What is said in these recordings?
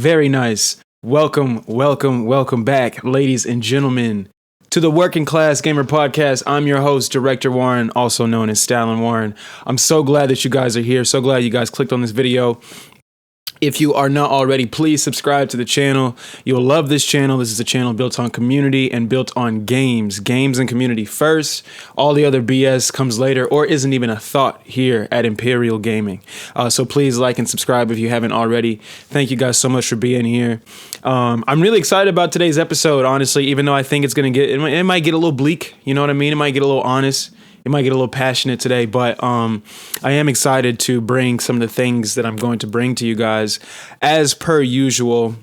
Very nice. Welcome back, ladies and gentlemen, to the Working Class Gamer Podcast. I'm your host, Director Warren, also known as Stalin Warren. I'm so glad that you guys are here. So glad you guys clicked on this video. If you are not already, please subscribe to the channel. You'll love this channel. This is a channel built on community and built on games and community first. All the other BS comes later or isn't even a thought here at Imperial Gaming. So please like and subscribe if you haven't already. Thank you guys so much for being here. I'm really excited about today's episode, honestly, even though I think it's going to it might get a little bleak. You know what I mean? It might get a little honest. It might get a little passionate today, but I am excited to bring some of the things that I'm going to bring to you guys. As per usual,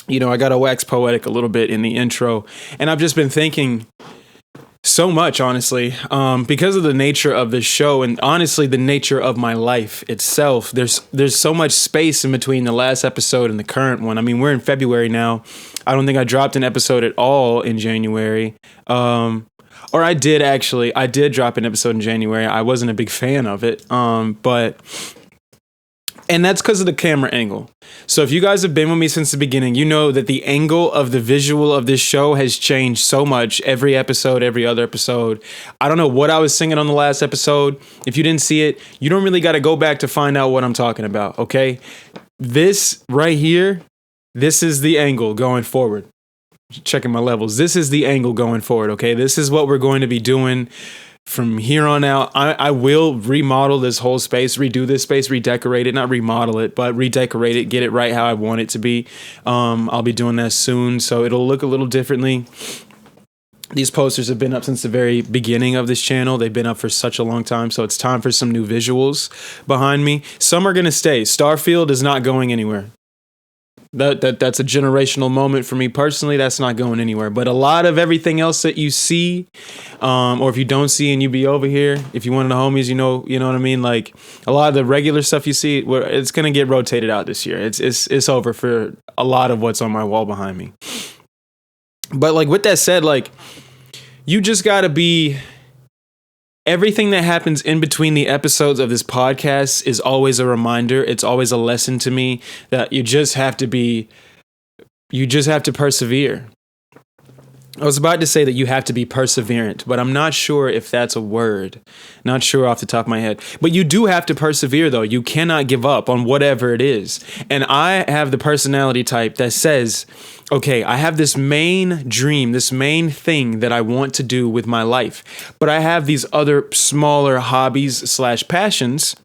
you know, I got to wax poetic a little bit in the intro, and I've just been thinking so much, honestly, because of the nature of the show and honestly the nature of my life itself. There's so much space in between the last episode and the current one. I mean, we're in February now. I don't think I dropped an episode at all in January. Or I did drop an episode in January. I wasn't a big fan of it. And that's because of the camera angle. So if you guys have been with me since the beginning, you know that the angle of the visual of this show has changed so much every episode, every other episode. I don't know what I was singing on the last episode. If you didn't see it, you don't really got to go back to find out what I'm talking about, okay? This right here, this is the angle going forward. Checking my levels. This is the angle going forward, okay? This is what we're going to be doing from here on out. I will remodel this whole space, redo this space, redecorate it, not remodel it, but redecorate it, get it right how I want it to be. I'll be doing that soon, so it'll look a little differently. These posters have been up since the very beginning of this channel. They've been up for such a long time, so it's time for some new visuals behind me. Some are going to stay. Starfield is not going anywhere. That's a generational moment for me personally. That's not going anywhere. But a lot of everything else that you see, or if you don't see and you be over here, if you one of the homies, you know what I mean. Like a lot of the regular stuff you see, it's gonna get rotated out this year. It's over for a lot of what's on my wall behind me. But like with that said, like you just gotta be. Everything that happens in between the episodes of this podcast is always a reminder. It's always a lesson to me that you just have to persevere. I was about to say that you have to be perseverant, but I'm not sure if that's a word. Not sure off the top of my head. But you do have to persevere, though. You cannot give up on whatever it is. And I have the personality type that says, okay, I have this main dream, this main thing that I want to do with my life. But I have these other smaller hobbies/passions,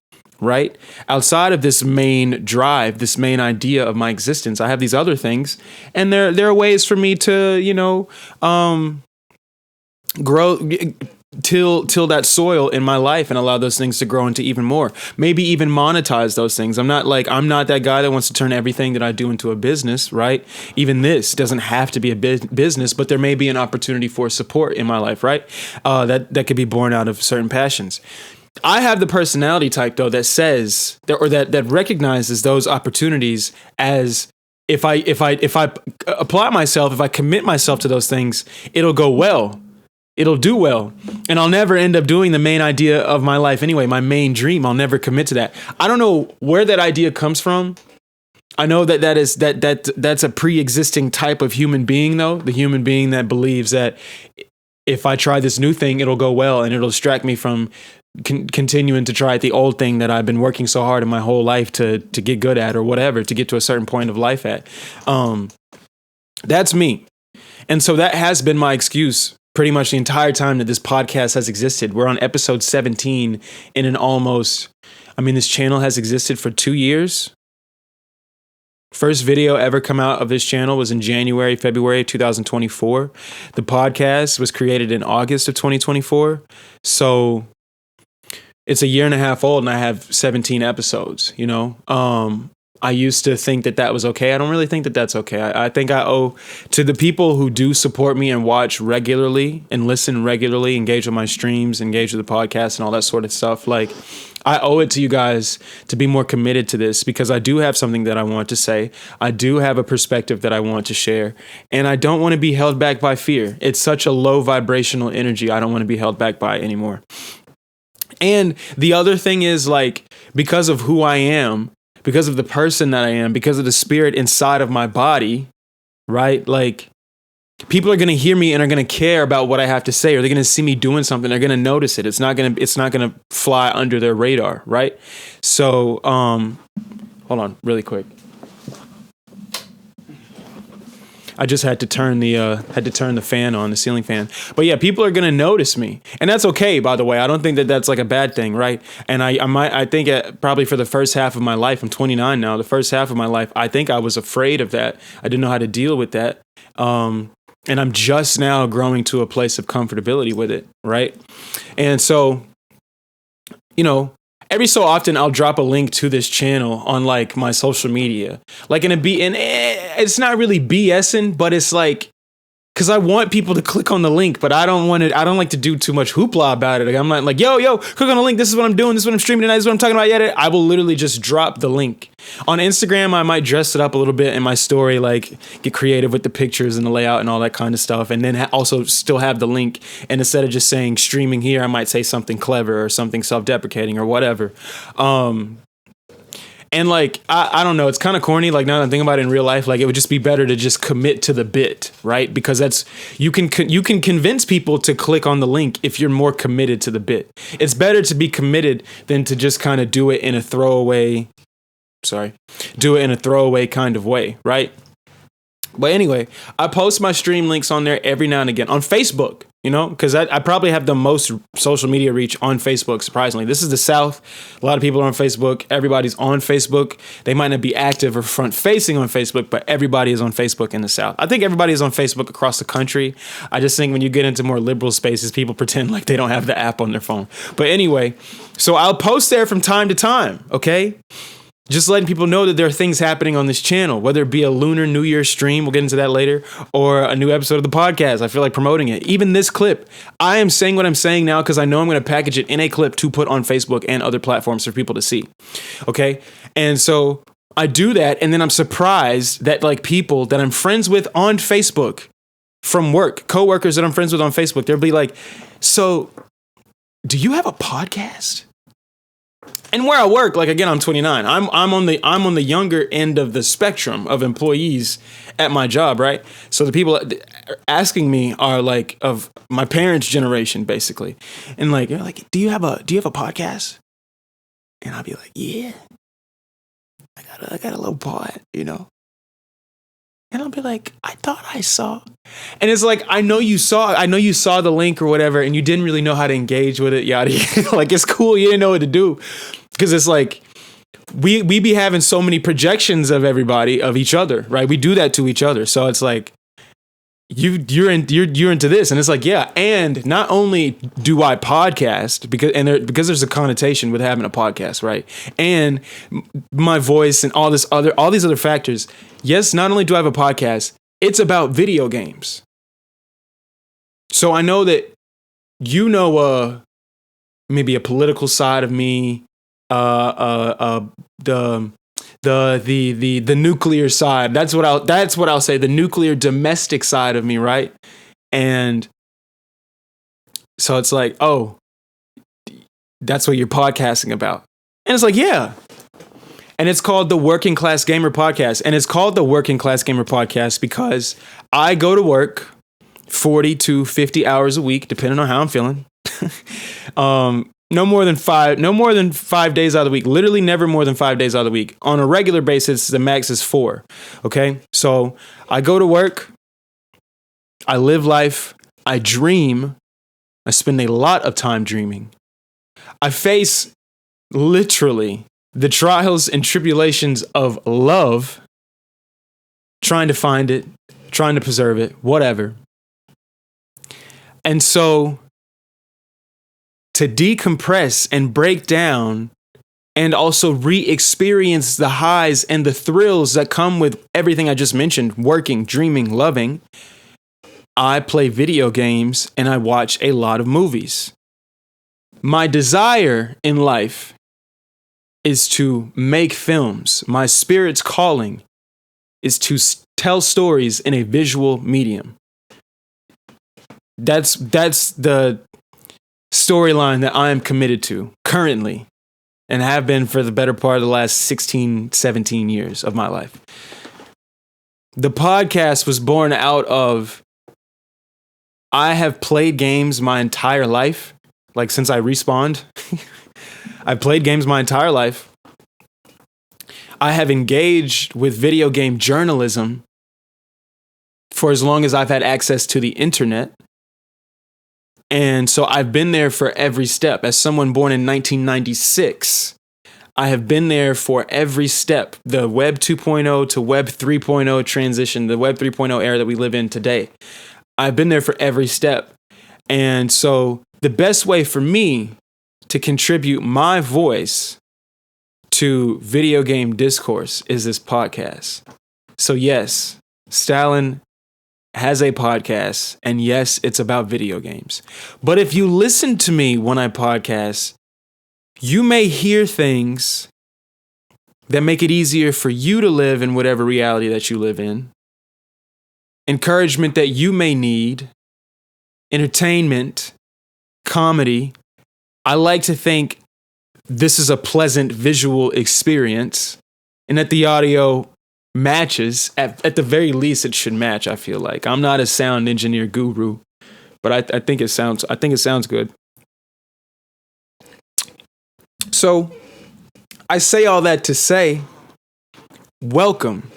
right? Outside of this main drive, this main idea of my existence, I have these other things, and there are ways for me to, grow, till that soil in my life and allow those things to grow into even more. Maybe even monetize those things. I'm not that guy that wants to turn everything that I do into a business, right? Even this doesn't have to be a business, but there may be an opportunity for support in my life, right? That could be born out of certain passions. I have the personality type, though, that says that recognizes those opportunities as if I apply myself, if I commit myself to those things, it'll go well. It'll do well. And I'll never end up doing the main idea of my life anyway, my main dream. I'll never commit to that. I don't know where that idea comes from. I know that's a pre-existing type of human being, though. The human being that believes that if I try this new thing, it'll go well and it'll distract me from continuing to try the old thing that I've been working so hard in my whole life to get good at or whatever, to get to a certain point of life at. That's me. And so that has been my excuse pretty much the entire time that this podcast has existed. We're on episode 17 this channel has existed for 2 years. First video ever come out of this channel was in February 2024. The podcast was created in August of 2024. So it's a year and a half old and I have 17 episodes, I used to think that was okay. I don't really think that that's okay. I think I owe to the people who do support me and watch regularly and listen regularly, engage with my streams, engage with the podcast and all that sort of stuff. Like, I owe it to you guys to be more committed to this because I do have something that I want to say. I do have a perspective that I want to share, and I don't want to be held back by fear. It's such a low vibrational energy. I don't want to be held back by it anymore. And the other thing is, like, because of who I am, because of the person that I am, because of the spirit inside of my body, right? Like, people are going to hear me and are going to care about what I have to say, or they're going to see me doing something. They're going to notice it. It's not going to fly under their radar, right? So, hold on really quick. I just had to turn the fan on, the ceiling fan. But yeah, people are going to notice me. And that's okay, by the way. I don't think that that's like a bad thing, right? And I think probably for the first half of my life, I'm 29 now, the first half of my life, I think I was afraid of that. I didn't know how to deal with that. And I'm just now growing to a place of comfortability with it, right? And so, you know, every so often I'll drop a link to this channel on like my social media, like it's not really BSing, but it's like, because I want people to click on the link, but I don't like to do too much hoopla about it. Like, I'm not like, yo, click on the link. This is what I'm doing. This is what I'm streaming tonight. This is what I'm talking about. Yeah, I will literally just drop the link. On Instagram, I might dress it up a little bit in my story, like get creative with the pictures and the layout and all that kind of stuff. And then also still have the link. And instead of just saying streaming here, I might say something clever or something self-deprecating or whatever. And like, I don't know, it's kind of corny. Like, now that I'm thinking about it in real life, like it would just be better to just commit to the bit, right? Because that's, you can convince people to click on the link if you're more committed to the bit. It's better to be committed than to just kind of do it in a throwaway kind of way, right? But anyway, I post my stream links on there every now and again on Facebook, you know, because I probably have the most social media reach on Facebook, surprisingly. This is the South. A lot of people are on Facebook. Everybody's on Facebook. They might not be active or front facing on Facebook, but everybody is on Facebook in the South. I think everybody is on Facebook across the country. I just think when you get into more liberal spaces, people pretend like they don't have the app on their phone. But anyway, so I'll post there from time to time, okay? Just letting people know that there are things happening on this channel, whether it be a Lunar New Year stream, we'll get into that later, or a new episode of the podcast. I feel like promoting it. Even this clip, I am saying what I'm saying now because I know I'm going to package it in a clip to put on Facebook and other platforms for people to see. Okay? And so I do that, and then I'm surprised that like people that I'm friends with on Facebook from work, coworkers that I'm friends with on Facebook, they'll be like, so do you have a podcast? And where I work, like, again, I'm 29. I'm on the younger end of the spectrum of employees at my job, right? So the people asking me are like of my parents' generation, basically, and like, they're like, do you have a podcast? And I'll be like, yeah, I got a little pod, you know. And I'll be like, I thought I saw. And it's like, I know you saw the link or whatever, and you didn't really know how to engage with it, yada. Like, it's cool, you didn't know what to do. Because it's like, we be having so many projections of everybody, of each other, right? We do that to each other. So it's like, you're into this, and it's like, yeah. And not only do I podcast because there's a connotation with having a podcast, right? And my voice and all these other factors. Yes, not only do I have a podcast, it's about video games. So I know that you know maybe a political side of me, the nuclear side. That's what I'll say, the nuclear domestic side of me, right? And so it's like, oh, that's what you're podcasting about. And it's like, yeah. And it's called the Working Class Gamer Podcast. And it's called the Working Class Gamer Podcast because I go to work 40 to 50 hours a week, depending on how I'm feeling. No more than 5 days out of the week. Literally never more than 5 days out of the week. On a regular basis, the max is 4. Okay? So I go to work. I live life. I dream. I spend a lot of time dreaming. I face literally the trials and tribulations of love, trying to find it, trying to preserve it, whatever. And so to decompress and break down and also re-experience the highs and the thrills that come with everything I just mentioned, working, dreaming, loving, I play video games and I watch a lot of movies. My desire in life is to make films. My spirit's calling is to tell stories in a visual medium. That's the storyline that I am committed to currently. and have been for the better part of the last 16, 17 years of my life. The podcast was born out of, I have played games my entire life, like since I respawned. I've played games my entire life. I have engaged with video game journalism for as long as I've had access to the internet. And so I've been there for every step. As someone born in 1996, I have been there for every step. The Web 2.0 to Web 3.0 transition, the Web 3.0 era that we live in today. I've been there for every step. And so the best way for me to contribute my voice to video game discourse is this podcast. So yes, Stalin has a podcast, and yes, it's about video games. But if you listen to me when I podcast, you may hear things that make it easier for you to live in whatever reality that you live in, encouragement that you may need, entertainment, comedy. I like to think this is a pleasant visual experience, and that the audio matches. At the very least, it should match. I feel like I'm not a sound engineer guru, but I think it sounds good. So I say all that to say, welcome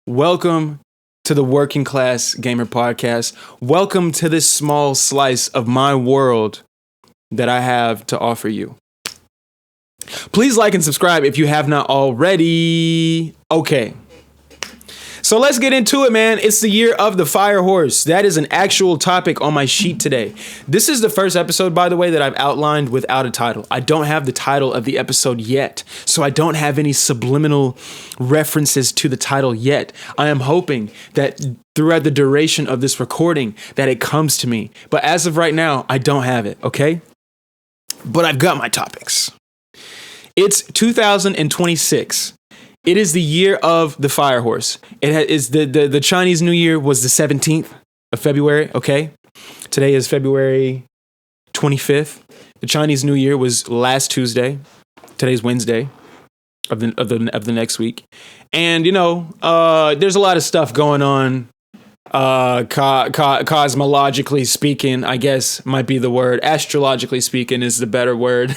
to the Working Class Gamer Podcast. Welcome to this small slice of my world that I have to offer you. Please like and subscribe if you have not already. Okay. So let's get into it, man. It's the year of the fire horse. That is an actual topic on my sheet today. This is the first episode, by the way, that I've outlined without a title. I don't have the title of the episode yet, so I don't have any subliminal references to the title yet. I am hoping that throughout the duration of this recording that it comes to me. But as of right now, I don't have it, okay? But I've got my topics. It's 2026. It is the year of the fire horse. It is the Chinese New Year was the 17th of February. Okay, today is February 25th. The Chinese New Year was last Tuesday. Today's Wednesday of the next week, and there's a lot of stuff going on. Cosmologically speaking, I guess might be the word. Astrologically speaking is the better word.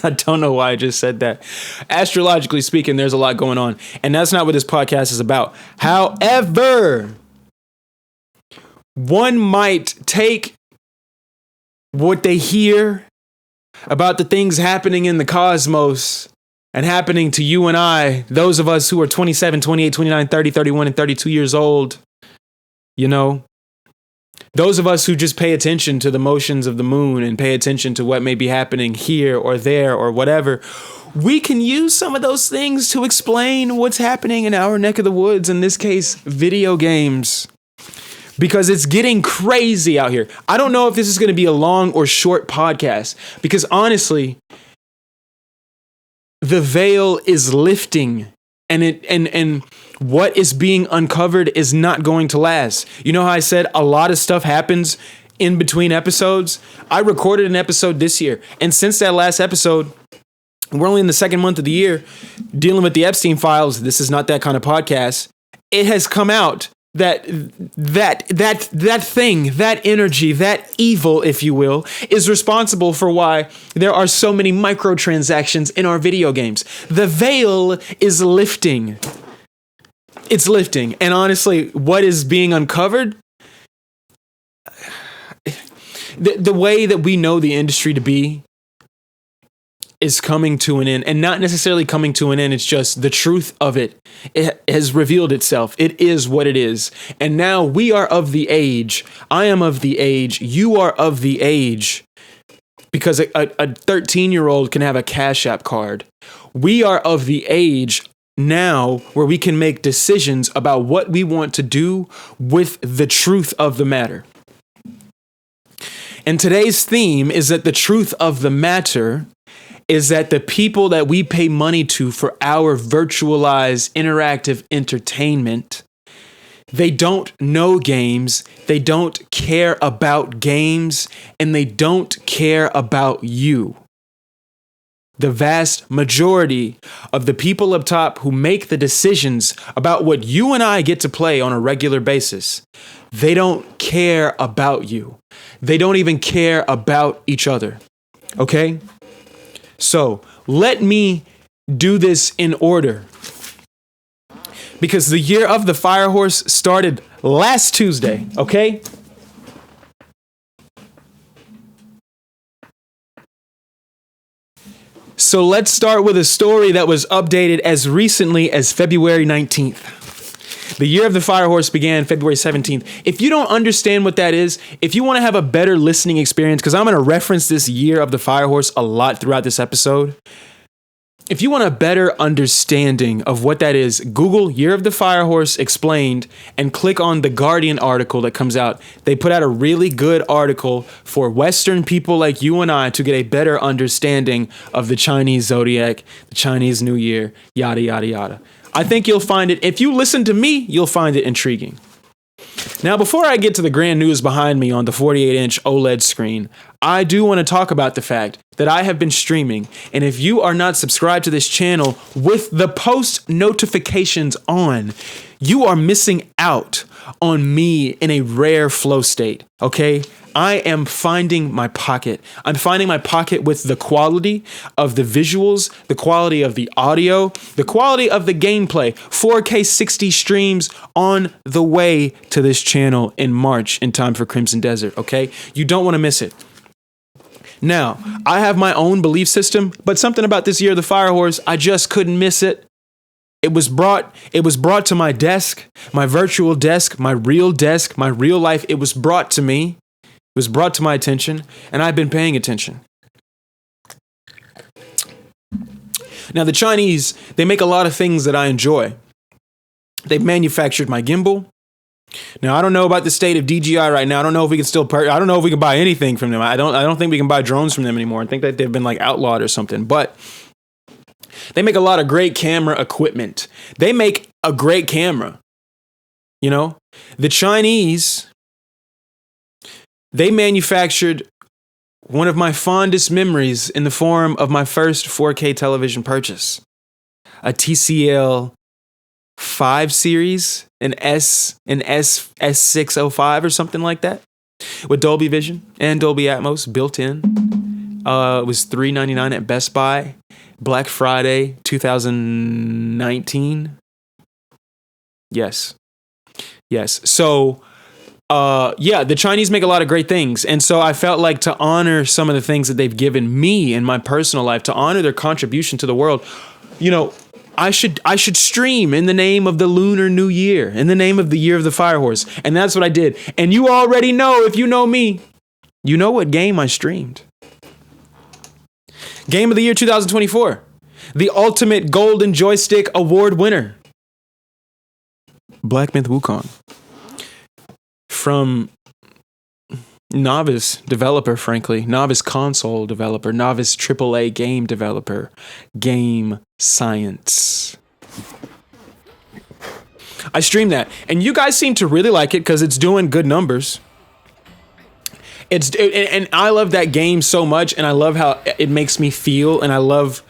I don't know why I just said that. Astrologically speaking, there's a lot going on, and that's not what this podcast is about. However, one might take what they hear about the things happening in the cosmos and happening to you and I, those of us who are 27, 28, 29, 30, 31, and 32 years old. Those of us who just pay attention to the motions of the moon and pay attention to what may be happening here or there or whatever, we can use some of those things to explain what's happening in our neck of the woods, in this case, video games. Because it's getting crazy out here. I don't know if this is going to be a long or short podcast, because honestly, the veil is lifting. And what is being uncovered is not going to last. You know how I said a lot of stuff happens in between episodes? I recorded an episode this year. And since that last episode, we're only in the second month of the year dealing with the Epstein files. This is not that kind of podcast. It has come out that thing, that energy, that evil, if you will, is responsible for why there are so many microtransactions in our video games. The veil is lifting. It's lifting. And honestly, what is being uncovered? The way that we know the industry to be is coming to an end, and not necessarily coming to an end. It's just the truth of it. It has revealed itself. It is what it is. And now we are of the age. I am of the age. You are of the age. Because a 13-year-old can have a Cash App card. We are of the age now where we can make decisions about what we want to do with the truth of the matter. And today's theme is that the truth of the matter is that the people that we pay money to for our virtualized interactive entertainment, they don't know games, they don't care about games, and they don't care about you. the vast majority of the people up top who make the decisions about what you and I get to play on a regular basis, they don't care about you. They don't even care about each other. Okay? So let me do this in order. Because the year of the Fire Horse started last Tuesday, okay? So let's start with a story that was updated as recently as February 19th. The year of the Fire Horse began February 17th. If you don't understand what that is, if you want to have a better listening experience, because I'm going to reference this year of the Fire Horse a lot throughout this episode. If you want a better understanding of what that is, Google Year of the Fire Horse Explained and click on the Guardian article that comes out. They put out a really good article for Western people like you and I to get a better understanding of the Chinese zodiac, the Chinese New Year, yada, yada, yada. I think you'll find it, if you listen to me, you'll find it intriguing. Now, before I get to the grand news behind me on the 48-inch OLED screen, I do want to talk about the fact that I have been streaming, and if you are not subscribed to this channel with the post notifications on, you are missing out on me in a rare flow state, okay? I am finding my pocket. I'm finding my pocket with the quality of the visuals, the quality of the audio, the quality of the gameplay. 4K 60 streams on the way to this channel in March in time for Crimson Desert, okay? You don't want to miss it. Now, I have my own belief system, but something about this year of the Fire Horse, I just couldn't miss it. It was brought to my desk, my virtual desk, my real life. It was brought to me. It was brought to my attention, and I've been paying attention. Now, the Chinese, they make a lot of things that I enjoy. They've manufactured my gimbal. Now, I don't know about the state of DJI right now. I don't know if we can still I don't know if we can buy anything from them. I don't think we can buy drones from them anymore. I think that they've been like outlawed or something. But they make a lot of great camera equipment. They make a great camera. You know, the Chinese, they manufactured one of my fondest memories in the form of my first 4K television purchase, a TCL 5 series, an S605 or something like that, with Dolby Vision and Dolby Atmos built in. It was $399 at Best Buy, Black Friday 2019. Yes. So, the Chinese make a lot of great things. And so I felt like to honor some of the things that they've given me in my personal life, to honor their contribution to the world, you know, I should stream in the name of the Lunar New Year, in the name of the Year of the Fire Horse. And that's what I did. And you already know, if you know me, you know what game I streamed. Game of the Year 2024. The Ultimate Golden Joystick Award winner. Black Myth Wukong. From novice developer, frankly, novice console developer, novice AAA game developer, Game Science. I streamed that, and you guys seem to really like it because it's doing good numbers. And I love that game so much, and I love how it makes me feel, and I love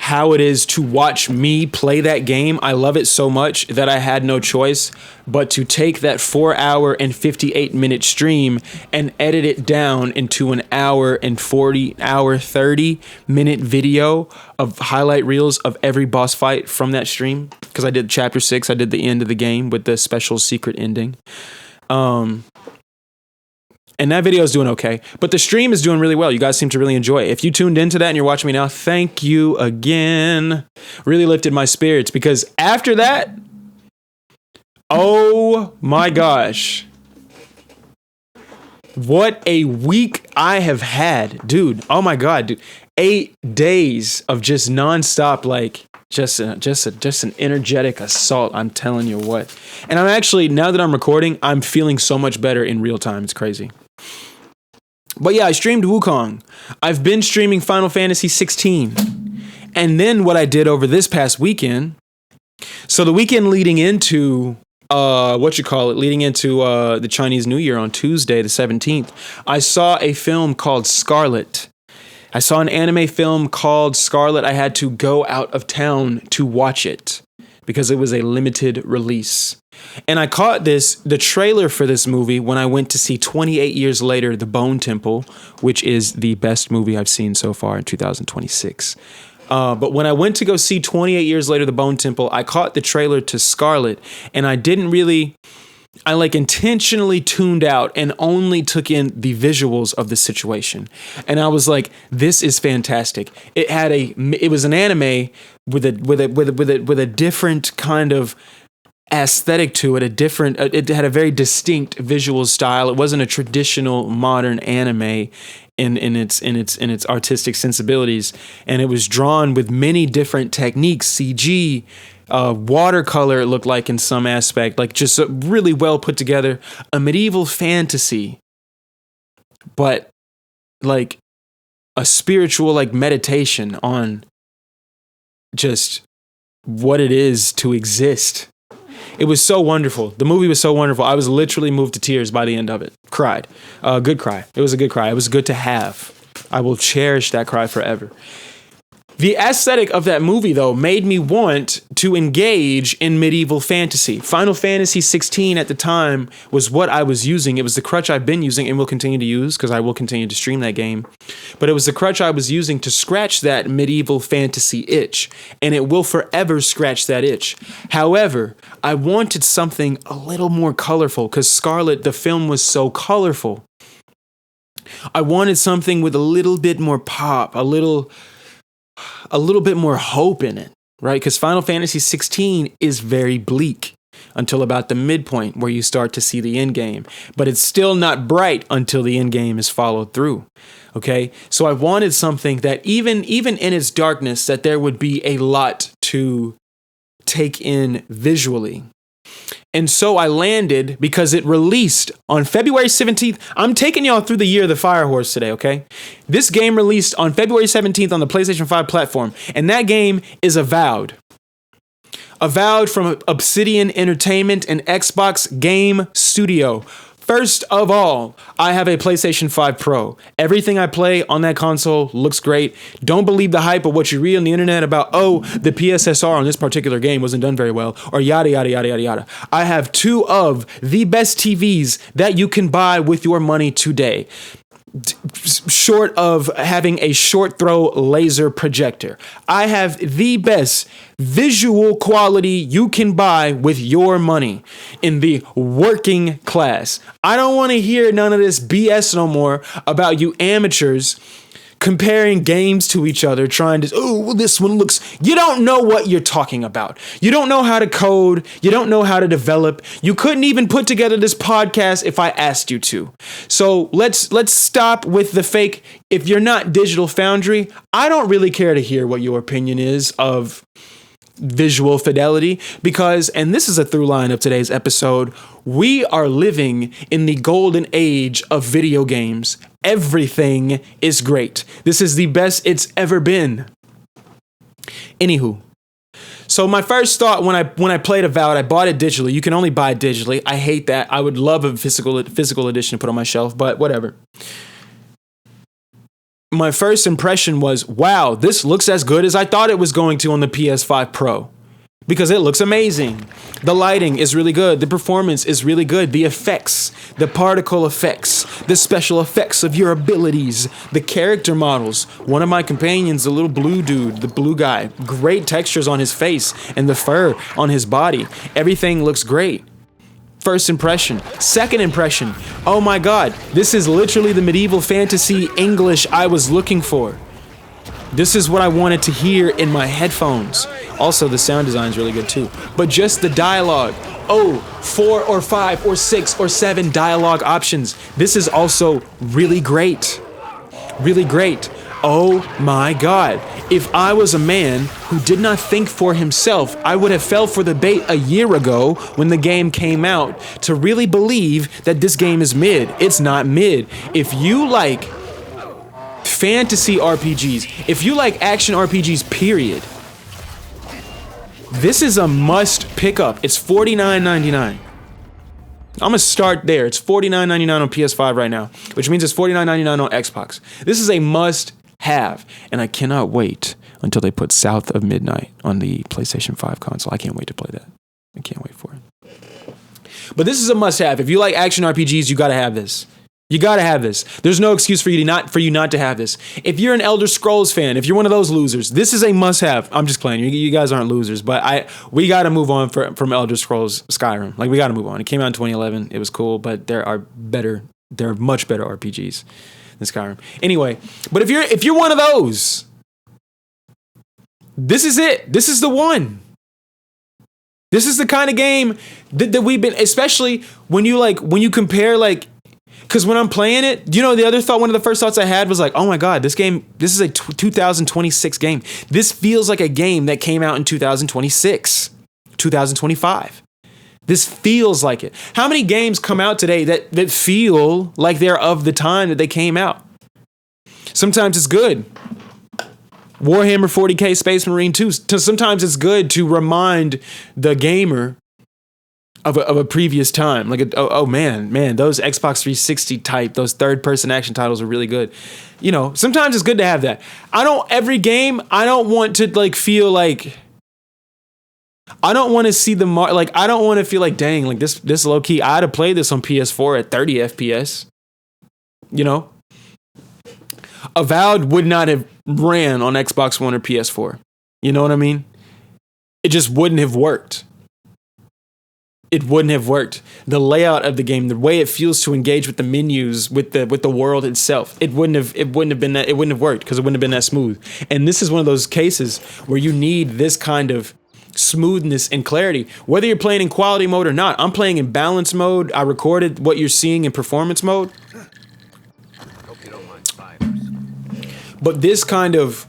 how it is to watch me play that game. I love it so much that I had no choice but to take that 4 hour and 58 minute stream and edit it down into an hour and 30 minute video of highlight reels of every boss fight from that stream. Because I did chapter 6, I did the end of the game with the special secret ending. And that video is doing okay, but the stream is doing really well. You guys seem to really enjoy it. If you tuned into that and you're watching me now, thank you again. Really lifted my spirits, because after that, oh my gosh, what a week I have had, dude. Oh my God, dude. 8 days of just nonstop, like just an energetic assault. I'm telling you what. And I'm actually, now that I'm recording, I'm feeling so much better in real time. It's crazy. But yeah, I streamed Wukong. I've been streaming Final Fantasy 16. And then what I did over this past weekend, so the weekend leading into the Chinese New Year on Tuesday, the 17th, I saw a film called Scarlet. I saw an anime film called Scarlet. I had to go out of town to watch it because it was a limited release. And I caught the trailer for this movie when I went to see 28 Years Later, The Bone Temple, which is the best movie I've seen so far in 2026. But when I went to go see 28 Years Later, The Bone Temple, I caught the trailer to Scarlet, and I intentionally tuned out and only took in the visuals of the situation. And I was like, this is fantastic. It was an anime with a different kind of aesthetic to it, it had a very distinct visual style. It wasn't a traditional modern anime in its artistic sensibilities, and it was drawn with many different techniques, CG, watercolor, it looked like in some aspect, like just a really well put together, a medieval fantasy, but like a spiritual like meditation on just what it is to exist. It was so wonderful. The movie was so wonderful. I was literally moved to tears by the end of it. Cried. Good cry. It was a good cry. It was good to have. I will cherish that cry forever. The aesthetic of that movie, though, made me want to engage in medieval fantasy. Final Fantasy 16 at the time was what I was using. It was the crutch I've been using and will continue to use because I will continue to stream that game. But it was the crutch I was using to scratch that medieval fantasy itch, and it will forever scratch that itch. However, I wanted something a little more colorful because Scarlet, the film, was so colorful. I wanted something with a little bit more pop, a little bit more hope in it, right? Because Final Fantasy 16 is very bleak until about the midpoint where you start to see the end game, but it's still not bright until the end game is followed through. Okay, so I wanted something that even in its darkness, that there would be a lot to take in visually. And so I landed because it released on February 17th. I'm taking y'all through the year of the Fire Horse today, okay? This game released on February 17th on the PlayStation 5 platform, and that game is Avowed. Avowed from Obsidian Entertainment and Xbox Game Studio. First of all, I have a PlayStation 5 Pro. Everything I play on that console looks great. Don't believe the hype of what you read on the internet about, the PSSR on this particular game wasn't done very well, or yada, yada, yada, yada, yada. I have two of the best TVs that you can buy with your money today. Short of having a short throw laser projector. I have the best visual quality you can buy with your money in the working class. I don't want to hear none of this BS no more about you amateurs comparing games to each other, trying to, this one looks, you don't know what you're talking about. You don't know how to code. You don't know how to develop. You couldn't even put together this podcast if I asked you to. So let's stop with the fake. If you're not Digital Foundry, I don't really care to hear what your opinion is of visual fidelity, because, and this is a through line of today's episode, we are living in the golden age of video games. Everything is great. This is the best it's ever been. Anywho, so my first thought when I played Avowed, I bought it digitally. You can only buy it digitally. I hate that. I would love a physical edition to put on my shelf, but whatever. My first impression was, wow, this looks as good as I thought it was going to on the PS5 Pro, because it looks amazing. The lighting is really good. The performance is really good. The effects, the particle effects, the special effects of your abilities, the character models. One of my companions, the little blue dude, the blue guy, great textures on his face and the fur on his body. Everything looks great. First impression. Second impression. Oh my God, this is literally the medieval fantasy English I was looking for. This is what I wanted to hear in my headphones. Also, the sound design is really good too. But just the dialogue. 4 or 5 or 6 or 7 dialogue options. This is also really great. Really great. Oh my God. If I was a man who did not think for himself, I would have fell for the bait a year ago when the game came out to really believe that this game is mid. It's not mid. If you like fantasy RPGs, if you like action RPGs, period, this is a must pick up. It's $49.99. I'm gonna start there. It's $49.99 on PS5 right now, which means it's $49.99 on Xbox. This is a must have. And I cannot wait until they put South of Midnight on the PlayStation 5 console. I can't wait to play that. I can't wait for it. But this is a must-have. If you like action RPGs, you got to have this. You got to have this. There's no excuse for you not to have this. If you're an Elder Scrolls fan, if you're one of those losers, this is a must-have. I'm just playing. You guys aren't losers, but we got to move on from Elder Scrolls Skyrim. Like, we got to move on. It came out in 2011. It was cool, but there are much better RPGs than Skyrim. Anyway, but if you're one of those, this is it. This is the one. This is the kind of game that we've been, especially when you compare, like, because when I'm playing it, one of the first thoughts I had was like, oh my God, this is a 2026 game. This feels like a game that came out in 2026, 2025. This feels like it. How many games come out today that feel like they're of the time that they came out? Sometimes it's good. Warhammer 40K Space Marine 2. Sometimes it's good to remind the gamer of a previous time. Like, man, those Xbox 360 type, those third-person action titles are really good. Sometimes it's good to have that. Every game, I don't want to, like, feel like, I don't want to see I don't want to feel like, dang, like, this low-key, I had to play this on PS4 at 30 FPS. Avowed would not have ran on Xbox One or PS4. You know what I mean? It just wouldn't have worked. It wouldn't have worked. The layout of the game, the way it feels to engage with the menus, with the world itself, it wouldn't have worked because it wouldn't have been that smooth. And this is one of those cases where you need this kind of smoothness and clarity, whether you're playing in quality mode or not. I'm playing in balance mode. I recorded what you're seeing in performance mode. But this kind of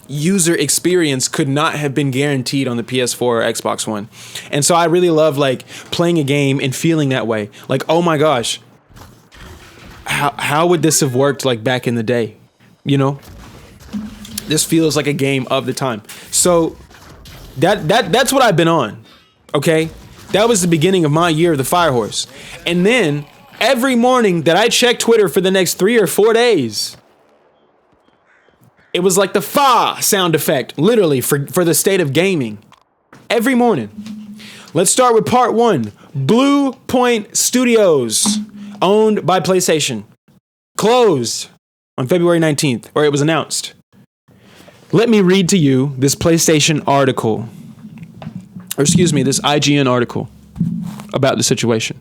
user experience could not have been guaranteed on the PS4 or Xbox One. And so I really love, like, playing a game and feeling that way. Like, oh my gosh, how would this have worked, like, back in the day? This feels like a game of the time. So that's what I've been on. Okay? That was the beginning of my year of the Fire Horse. And then every morning that I checked Twitter for the next 3 or 4 days, it was like the fa sound effect, literally, for the state of gaming. Every morning. Let's start with part 1. Blue Point Studios, owned by PlayStation, closed on February 19th, or it was announced. Let me read to you this PlayStation article, this IGN article about the situation.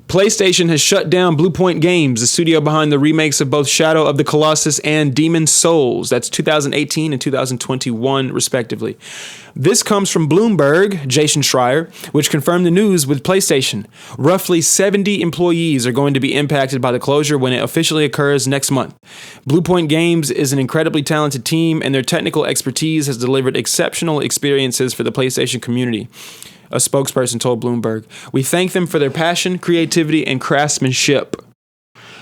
PlayStation has shut down Blue Point Games, the studio behind the remakes of both Shadow of the Colossus and Demon's Souls. That's 2018 and 2021, respectively. This comes from Bloomberg, Jason Schreier, which confirmed the news with PlayStation. Roughly 70 employees are going to be impacted by the closure when it officially occurs next month. Blue Point Games is an incredibly talented team, and their technical expertise has delivered exceptional experiences for the PlayStation community. A spokesperson told Bloomberg, "We thank them for their passion, creativity, and craftsmanship."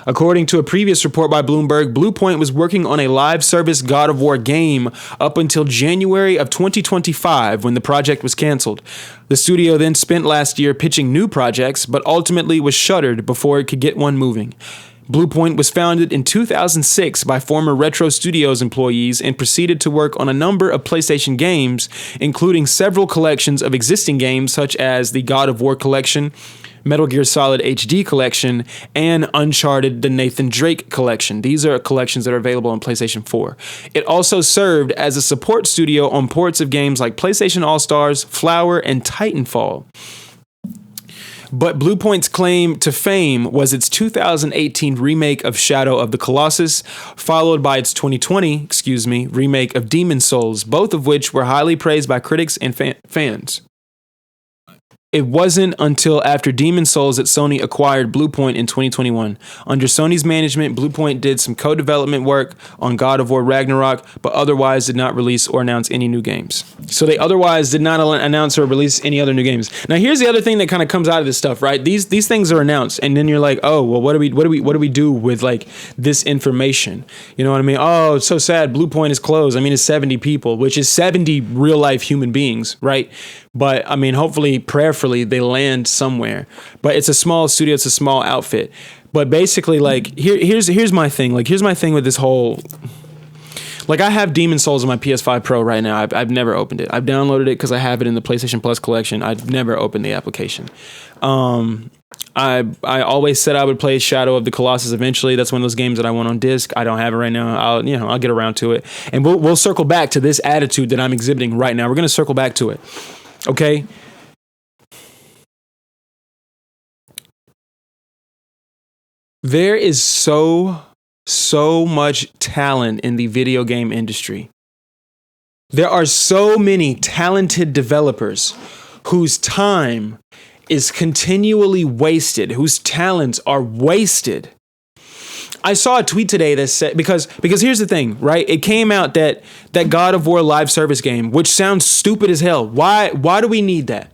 According to a previous report by Bloomberg, Blue Point was working on a live service God of War game up until January of 2025 when the project was canceled. The studio then spent last year pitching new projects, but ultimately was shuttered before it could get one moving. Blue Point was founded in 2006 by former Retro Studios employees and proceeded to work on a number of PlayStation games, including several collections of existing games such as the God of War Collection, Metal Gear Solid HD Collection, and Uncharted The Nathan Drake Collection. These are collections that are available on PlayStation 4. It also served as a support studio on ports of games like PlayStation All-Stars, Flower, and Titanfall. But Blue Point's claim to fame was its 2018 remake of Shadow of the Colossus, followed by its 2020 remake of Demon's Souls, both of which were highly praised by critics and fans. It wasn't until after Demon's Souls that Sony acquired Blue Point in 2021. Under Sony's management, Blue Point did some co-development work on God of War Ragnarok, but otherwise did not release or announce any new games. So they otherwise did not announce or release any other new games. Now here's the other thing that kind of comes out of this stuff, right? These things are announced, and then you're like, oh, well, what do we do with, like, this information? You know what I mean? Oh, it's so sad. Blue Point is closed. I mean, it's 70 people, which is 70 real life human beings, right? But I mean, hopefully, prayerfully, they land somewhere. But it's a small studio. It's a small outfit. But basically, like, here's my thing. Like, here's my thing with this whole. Like, I have Demon Souls on my PS5 Pro right now. I've never opened it. I've downloaded it because I have it in the PlayStation Plus collection. I've never opened the application. I always said I would play Shadow of the Colossus eventually. That's one of those games that I want on disc. I don't have it right now. I'll get around to it, and we'll circle back to this attitude that I'm exhibiting right now. We're gonna circle back to it. Okay. There is so much talent in the video game industry. There are so many talented developers whose time is continually wasted, whose talents are wasted. I saw a tweet today that said, because here's the thing, right? It came out that God of War live service game, which sounds stupid as hell. Why do we need that?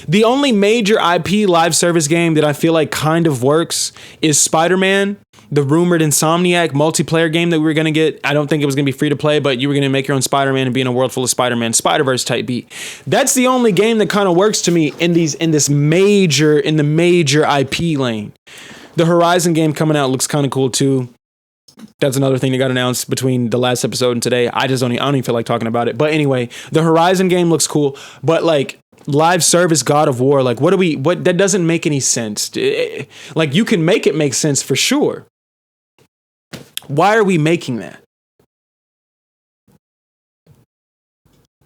The only major IP live service game that I feel like kind of works is Spider-Man, the rumored Insomniac multiplayer game that we were going to get. I don't think it was going to be free to play, but you were going to make your own Spider-Man and be in a world full of Spider-Man, Spider-Verse type beat. That's the only game that kind of works to me in the major IP lane. The Horizon game coming out looks kind of cool too. That's another thing that got announced between the last episode and today. I don't even feel like talking about it. But anyway, the Horizon game looks cool, but like, live service God of War, like, what that doesn't make any sense. Like, you can make it make sense for sure. Why are we making that?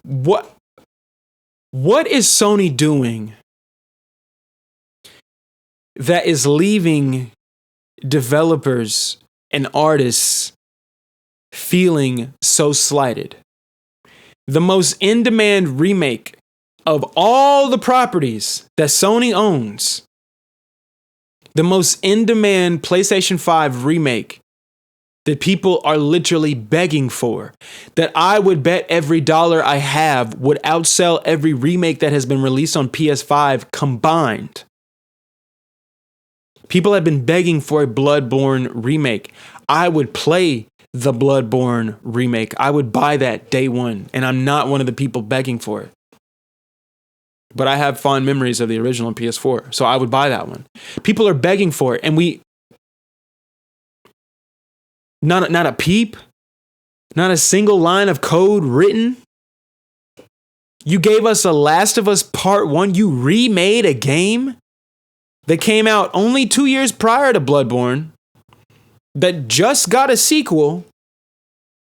What is Sony doing that is leaving developers and artists feeling so slighted? The most in-demand remake of all the properties that Sony owns, the most in-demand PlayStation 5 remake that people are literally begging for, that I would bet every dollar I have would outsell every remake that has been released on PS5 combined. People have been begging for a Bloodborne remake. I would play the Bloodborne remake. I would buy that day one, and I'm not one of the people begging for it. But I have fond memories of the original PS4, so I would buy that one. People are begging for it, and not a peep, not a single line of code written. You gave us a Last of Us Part 1. You remade a game that came out only 2 years prior to Bloodborne, that just got a sequel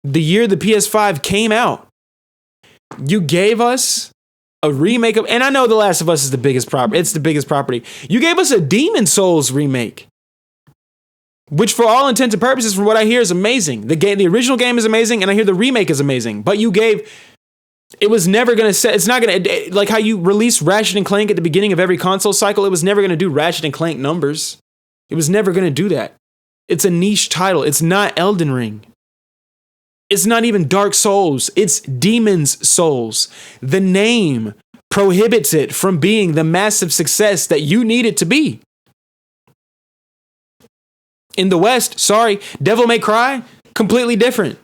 the year the PS5 came out. You gave us a remake of, and I know The Last of Us is the biggest property. It's the biggest property. You gave us a Demon Souls remake, which for all intents and purposes, from what I hear, is amazing. The original game is amazing, and I hear the remake is amazing. But it was never going to set, it's not going to, like how you release Ratchet and Clank at the beginning of every console cycle, it was never going to do Ratchet and Clank numbers. It was never going to do that. It's a niche title. It's not Elden Ring. It's not even Dark Souls. It's Demon's Souls. The name prohibits it from being the massive success that you need it to be. In the West, sorry, Devil May Cry, completely different.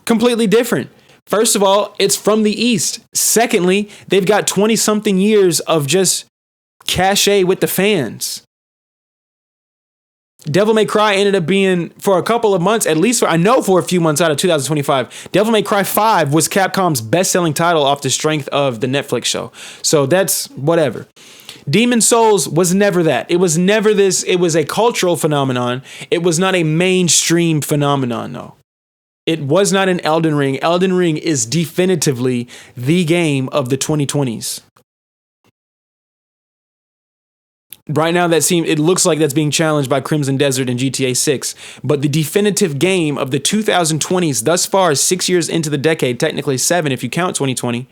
Completely different. First of all, it's from the East. Secondly, they've got 20-something years of just cachet with the fans. Devil May Cry ended up being, for a couple of months, at least for a few months out of 2025, Devil May Cry 5 was Capcom's best-selling title off the strength of the Netflix show. So that's whatever. Demon Souls was never that. It was never this. It was a cultural phenomenon. It was not a mainstream phenomenon, no. It was not an Elden Ring. Elden Ring is definitively the game of the 2020s. Right now, it looks like that's being challenged by Crimson Desert and GTA 6. But the definitive game of the 2020s thus far, 6 years into the decade, technically 7 if you count 2020.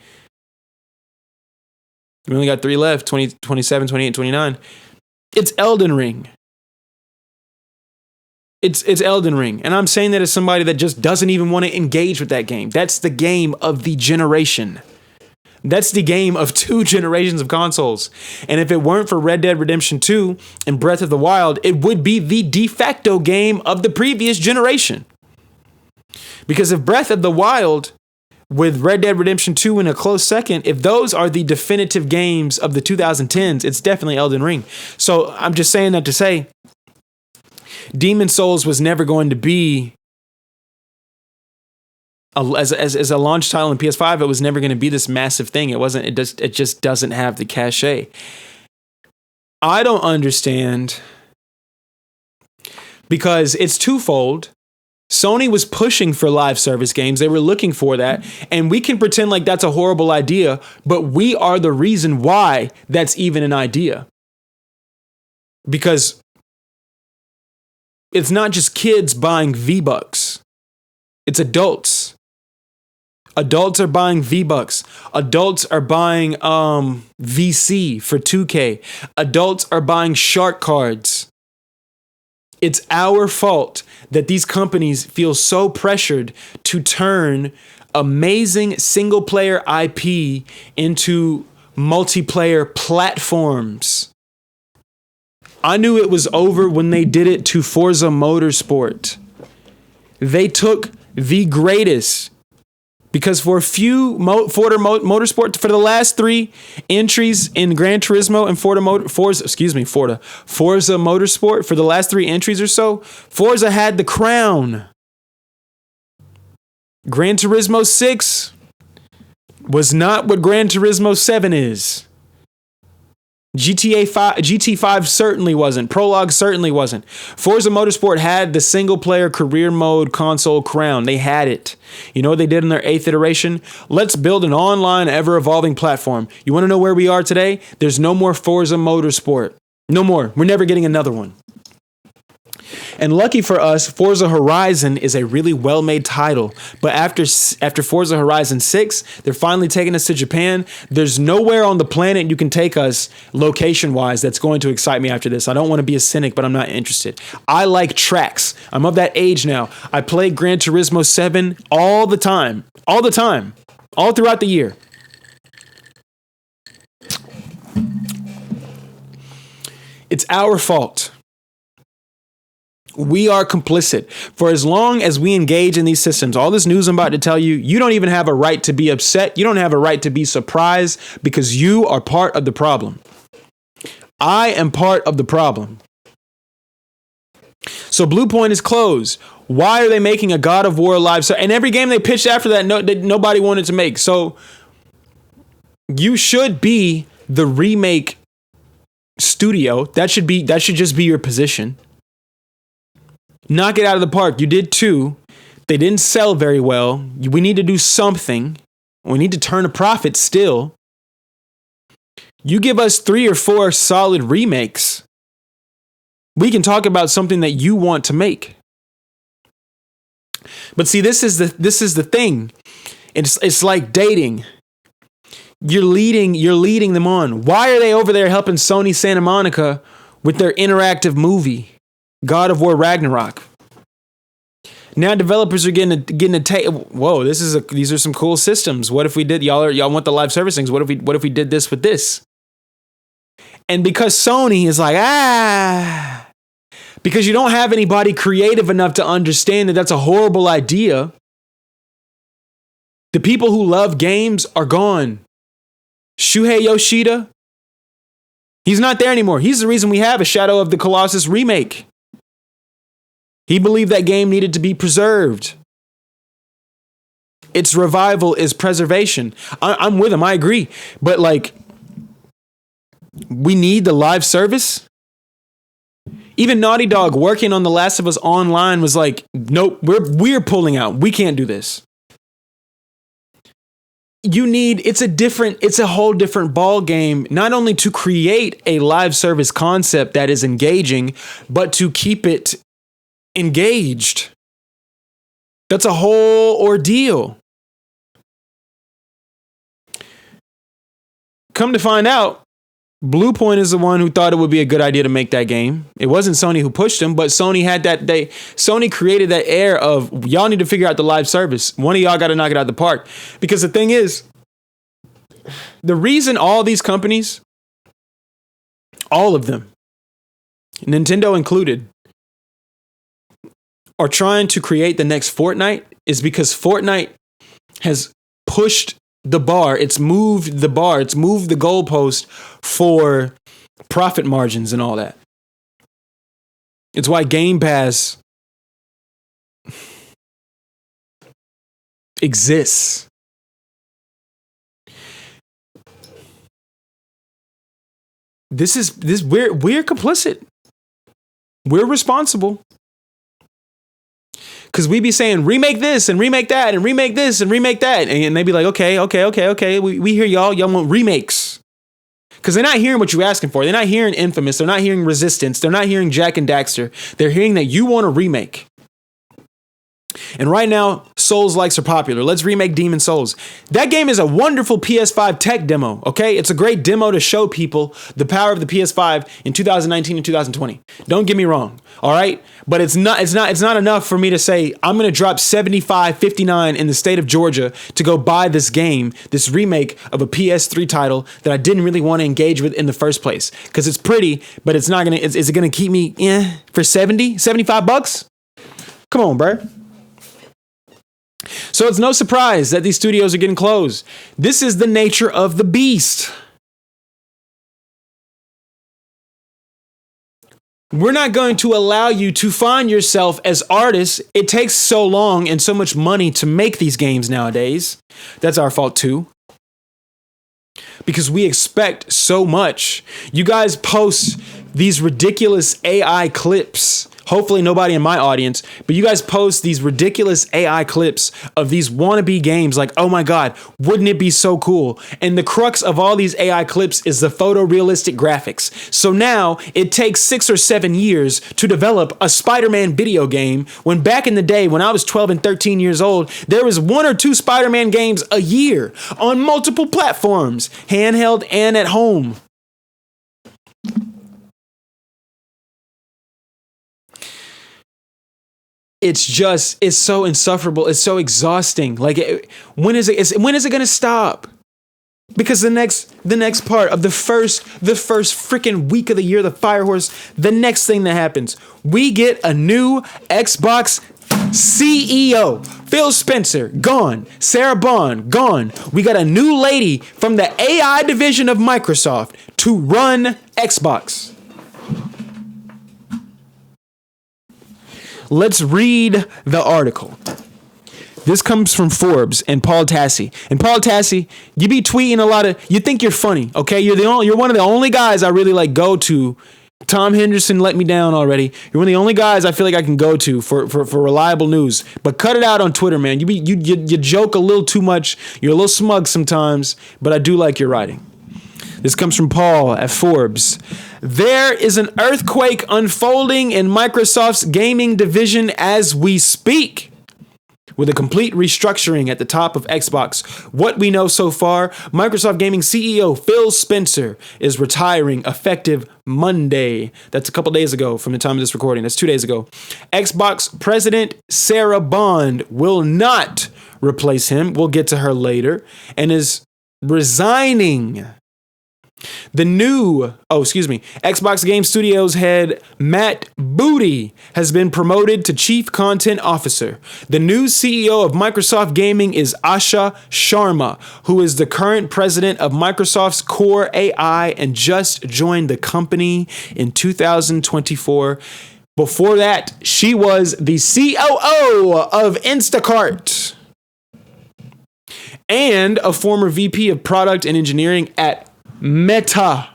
We only got 3 left, 27, 28, 29. It's Elden Ring. It's Elden Ring. And I'm saying that as somebody that just doesn't even want to engage with that game. That's the game of the generation. That's the game of 2 generations of consoles. And if it weren't for Red Dead Redemption 2 and Breath of the Wild, it would be the de facto game of the previous generation. Because if Breath of the Wild, with Red Dead Redemption 2 in a close second, if those are the definitive games of the 2010s, it's definitely Elden Ring. So I'm just saying that to say, Demon Souls was never going to be as a launch title in PS5. It was never going to be this massive thing. It wasn't. It just doesn't have the cachet. I don't understand, because it's twofold. Sony was pushing for live service games. They were looking for that. And we can pretend like that's a horrible idea, but we are the reason why that's even an idea. Because it's not just kids buying V-Bucks. It's adults. Adults are buying V-Bucks. Adults are buying VC for 2K. Adults are buying shark cards. It's our fault that these companies feel so pressured to turn amazing single player IP into multiplayer platforms. I knew it was over when they did it to Forza Motorsport. They took the greatest, because for a few Forza Motorsport, for the last 3 entries in Gran Turismo and Forza Motorsport, for the last 3 entries or so, Forza had the crown. Gran Turismo 6 was not what Gran Turismo 7 is. GT5 certainly wasn't. Prologue certainly wasn't. Forza Motorsport had the single player career mode console crown. They had it. You know what they did in their 8th iteration? Let's build an online ever evolving platform. You want to know where we are today? There's no more Forza Motorsport. No more. We're never getting another one. And lucky for us, Forza Horizon is a really well-made title. But after Forza Horizon 6, they're finally taking us to Japan. There's nowhere on the planet you can take us location-wise that's going to excite me after this. I don't want to be a cynic, but I'm not interested. I like tracks. I'm of that age now. I play Gran Turismo 7 all the time. All the time. All throughout the year. It's our fault. We are complicit. For as long as we engage in these systems, all this news I'm about to tell you, you don't even have a right to be upset. You don't have a right to be surprised, because you are part of the problem. I am part of the problem. So Bluepoint is closed. Why are they making a God of War live? And every game they pitched after that, nobody wanted to make. So you should be the remake studio. That should just be your position. Knock it out of the park. You did 2. They didn't sell very well. We need to do something. We need to turn a profit still. You give us 3 or 4 solid remakes. We can talk about something that you want to make. But see, this is the thing. It's like dating. You're leading them on. Why are they over there helping Sony Santa Monica with their interactive movie? God of War Ragnarok. Now developers are getting a take. Whoa, these are some cool systems. What if we did y'all want the live service things? What if we did this with this? And because Sony is like, because you don't have anybody creative enough to understand that that's a horrible idea. The people who love games are gone. Shuhei Yoshida, he's not there anymore. He's the reason we have a Shadow of the Colossus remake. He believed that game needed to be preserved. Its revival is preservation. I'm with him. I agree. But we need the live service. Even Naughty Dog working on The Last of Us Online was like, nope, we're pulling out. We can't do this. It's a whole different ball game, not only to create a live service concept that is engaging, but to keep it engaged. That's a whole ordeal. Come to find out, Bluepoint is the one who thought it would be a good idea to make that game. It wasn't Sony who pushed them, but Sony Sony created that air of, y'all need to figure out the live service. One of y'all got to knock it out of the park. Because the thing is, the reason all these companies, all of them, Nintendo included, are trying to create the next Fortnite is because Fortnite has pushed the bar. It's moved the bar. It's moved the goalpost for profit margins and all that. It's why Game Pass exists. We're complicit. We're responsible. Because we be saying remake this and remake that and remake this and remake that. And they be like, okay. We hear y'all. Y'all want remakes. Because they're not hearing what you're asking for. They're not hearing Infamous. They're not hearing Resistance. They're not hearing Jack and Daxter. They're hearing that you want a remake. And right now, Souls likes are popular. Let's remake Demon Souls. That game is a wonderful PS5 tech demo, okay? It's a great demo to show people the power of the PS5 in 2019 and 2020. Don't get me wrong, all right? But it's not enough for me to say I'm going to drop $75.59 in the state of Georgia to go buy this game, this remake of a PS3 title that I didn't really want to engage with in the first place. Because it's pretty, but it's not going to, is it going to keep me for $75? Come on, bro. So it's no surprise that these studios are getting closed. This is the nature of the beast. We're not going to allow you to find yourself as artists. It takes so long and so much money to make these games nowadays. That's our fault too. Because we expect so much. You guys post these ridiculous AI clips. Hopefully nobody in my audience, but you guys post these ridiculous AI clips of these wannabe games like, oh my God, wouldn't it be so cool? And the crux of all these AI clips is the photorealistic graphics. So now it takes 6 or 7 years to develop a Spider-Man video game when back in the day when I was 12 and 13 years old, there was 1 or 2 Spider-Man games a year on multiple platforms, handheld and at home. It's so insufferable. It's so exhausting. Like, when is it going to stop? Because the next part of the first freaking week of the year, the Fire Horse, the next thing that happens, we get a new Xbox CEO. Phil Spencer, gone. Sarah Bond, gone. We got a new lady from the AI division of Microsoft to run Xbox. Let's read the article. This comes from Forbes and Paul Tassi. And Paul Tassi, you be tweeting a lot of, you think you're funny, okay? You're one of the only guys I really like go to. Tom Henderson let me down already. You're one of the only guys I feel like I can go to for reliable news. But cut it out on Twitter, man. You joke a little too much. You're a little smug sometimes, but I do like your writing. This comes from Paul at Forbes. There is an earthquake unfolding in Microsoft's gaming division as we speak. With a complete restructuring at the top of Xbox. What we know so far, Microsoft Gaming CEO Phil Spencer is retiring effective Monday. That's a couple days ago from the time of this recording. That's 2 days ago. Xbox President Sarah Bond will not replace him. We'll get to her later. And is resigning. Xbox Game Studios head Matt Booty has been promoted to Chief Content Officer. The new CEO of Microsoft Gaming is Asha Sharma, who is the current president of Microsoft's Core AI and just joined the company in 2024. Before that, she was the COO of Instacart and a former VP of Product and Engineering at Meta.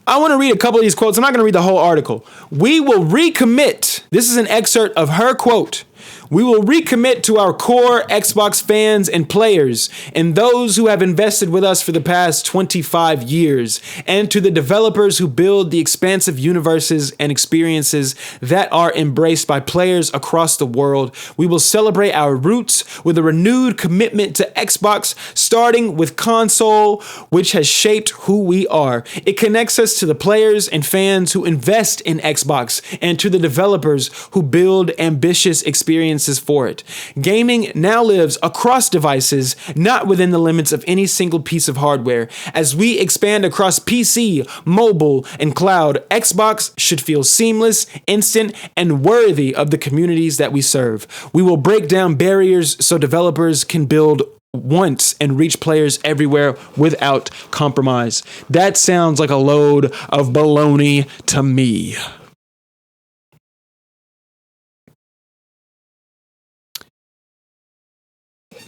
I want to read a couple of these quotes. I'm not going to read the whole article. We will recommit. This is an excerpt of her quote. We will recommit to our core Xbox fans and players and those who have invested with us for the past 25 years, and to the developers who build the expansive universes and experiences that are embraced by players across the world. We will celebrate our roots with a renewed commitment to Xbox, starting with console, which has shaped who we are. It connects us to the players and fans who invest in Xbox and to the developers who build ambitious experiences for it. Gaming now lives across devices, not within the limits of any single piece of hardware. As we expand across PC, mobile, and cloud, Xbox should feel seamless, instant, and worthy of the communities that we serve. We will break down barriers so developers can build once and reach players everywhere without compromise. That sounds like a load of baloney to me.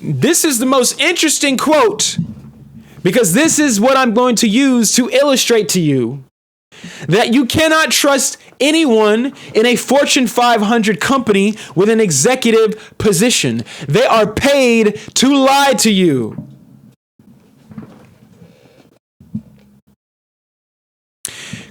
This is the most interesting quote, because this is what I'm going to use to illustrate to you that you cannot trust anyone in a Fortune 500 company with an executive position. They are paid to lie to you.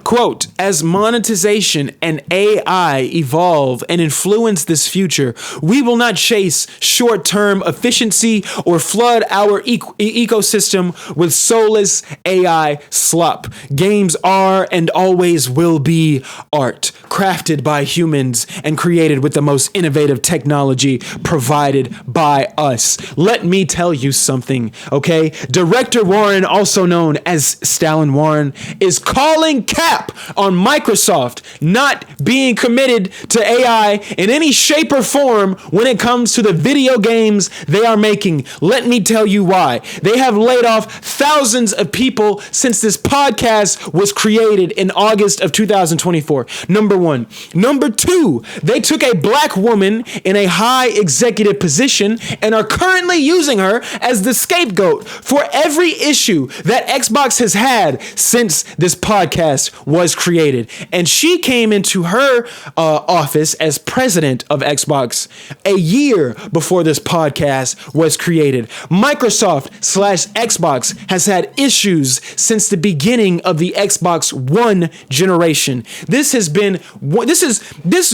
Quote, as monetization and AI evolve and influence this future, we will not chase short-term efficiency or flood our ecosystem with soulless AI slop. Games are and always will be art, crafted by humans and created with the most innovative technology provided by us. Let me tell you something, okay? Director Warren, also known as Stalin Warren, is calling cap on Microsoft not being committed to AI in any shape or form when it comes to the video games they are making. Let me tell you why. They have laid off thousands of people since this podcast was created in August of 2024. Number one. Number two, they took a black woman in a high executive position and are currently using her as the scapegoat for every issue that Xbox has had since this podcast was created. And she came into her office as president of Xbox a year before this podcast was created. Microsoft/Xbox has had issues since the beginning of the Xbox One generation. This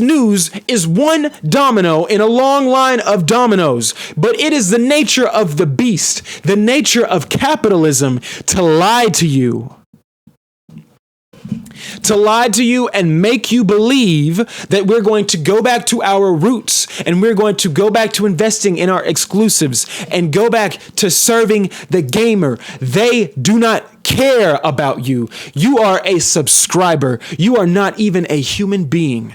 news is one domino in a long line of dominoes, but it is the nature of the beast, the nature of capitalism to lie to you. To lie to you and make you believe that we're going to go back to our roots and we're going to go back to investing in our exclusives and go back to serving the gamer. They do not care about you. You are a subscriber. You are not even a human being.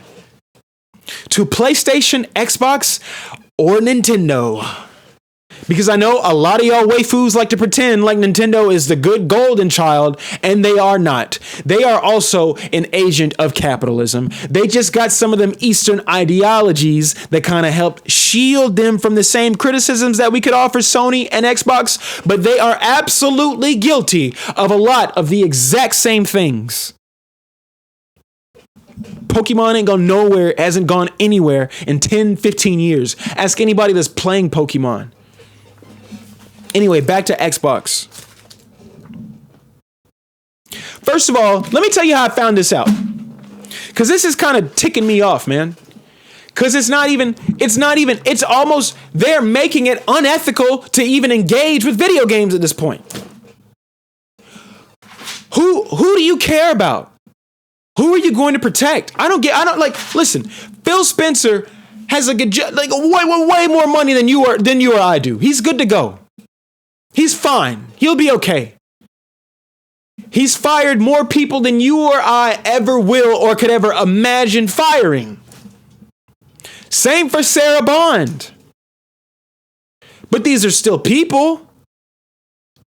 To PlayStation, Xbox, or Nintendo. Because I know a lot of y'all waifus like to pretend like Nintendo is the good golden child, and they are not. They are also an agent of capitalism. They just got some of them Eastern ideologies that kind of help shield them from the same criticisms that we could offer Sony and Xbox, but they are absolutely guilty of a lot of the exact same things. Pokemon ain't gone nowhere, hasn't gone anywhere in 10, 15 years. Ask anybody that's playing Pokemon. Anyway, back to Xbox. First of all, let me tell you how I found this out. Because this is kind of ticking me off, man. Because it's almost, they're making it unethical to even engage with video games at this point. Who do you care about? Who are you going to protect? Listen, Phil Spencer has way more money than you or I do. He's good to go. He's fine. He'll be okay. He's fired more people than you or I ever will or could ever imagine firing. Same for Sarah Bond. But these are still people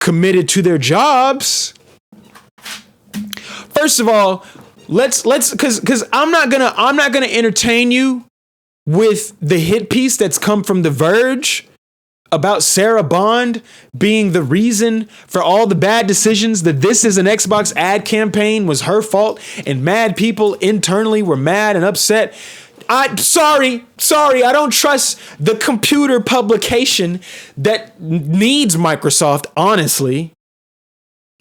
committed to their jobs. First of all, let's because I'm not gonna entertain you with the hit piece that's come from The Verge about Sarah Bond being the reason for all the bad decisions, that This Is an Xbox ad campaign was her fault and mad people internally were mad and upset. Sorry, I don't trust the computer publication that needs Microsoft, honestly.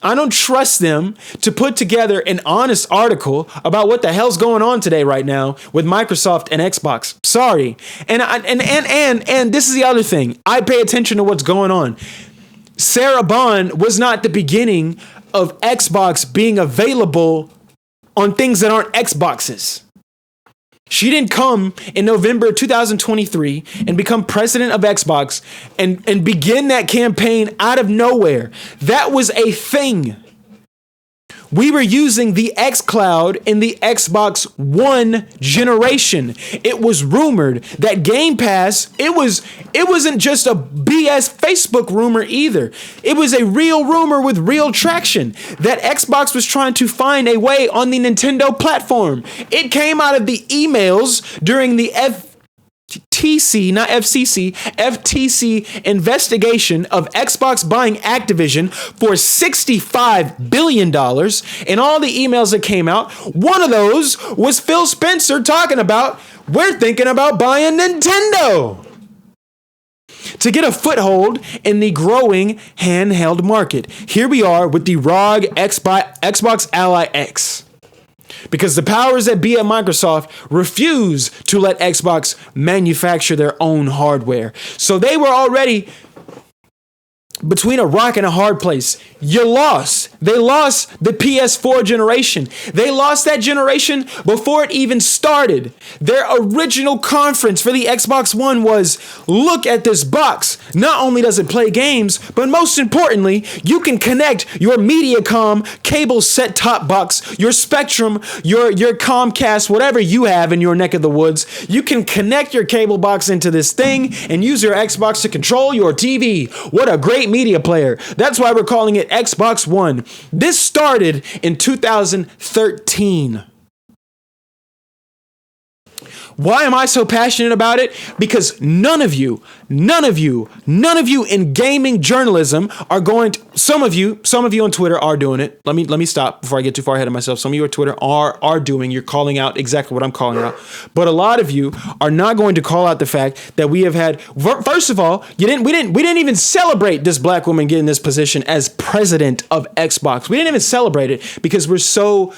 I don't trust them to put together an honest article about what the hell's going on today right now with Microsoft and Xbox. Sorry. And this is the other thing. I pay attention to what's going on. Sarah Bond was not the beginning of Xbox being available on things that aren't Xboxes. She didn't come in November 2023 and become president of Xbox and begin that campaign out of nowhere. That was a thing. We were using the xCloud in the Xbox One generation. It was rumored that Game Pass, it wasn't just a BS Facebook rumor either. It was a real rumor with real traction that Xbox was trying to find a way on the Nintendo platform. It came out of the emails during the FTC investigation of Xbox buying Activision for $65 billion. And all the emails that came out, one of those was Phil Spencer talking about, we're thinking about buying Nintendo to get a foothold in the growing handheld market. Here we are with the ROG Xbox Ally X. Because the powers that be at Microsoft refuse to let Xbox manufacture their own hardware. So they were already between a rock and a hard place. You lost. They lost the PS4 generation. They lost that generation before it even started. Their original conference for the Xbox One was, look at this box. Not only does it play games, but most importantly, you can connect your Mediacom cable set-top box, your Spectrum, your Comcast, whatever you have in your neck of the woods. You can connect your cable box into this thing and use your Xbox to control your TV. What a great media player. That's why we're calling it Xbox One. This started in 2013. Why am I so passionate about it? Because none of you in gaming journalism are going to, some of you on Twitter are doing it. Let me stop before I get too far ahead of myself. Some of you on Twitter are doing, you're calling out exactly what I'm calling out. But a lot of you are not going to call out the fact that we have had, first of all, we didn't even celebrate this black woman getting this position as president of Xbox. We didn't even celebrate it because we're so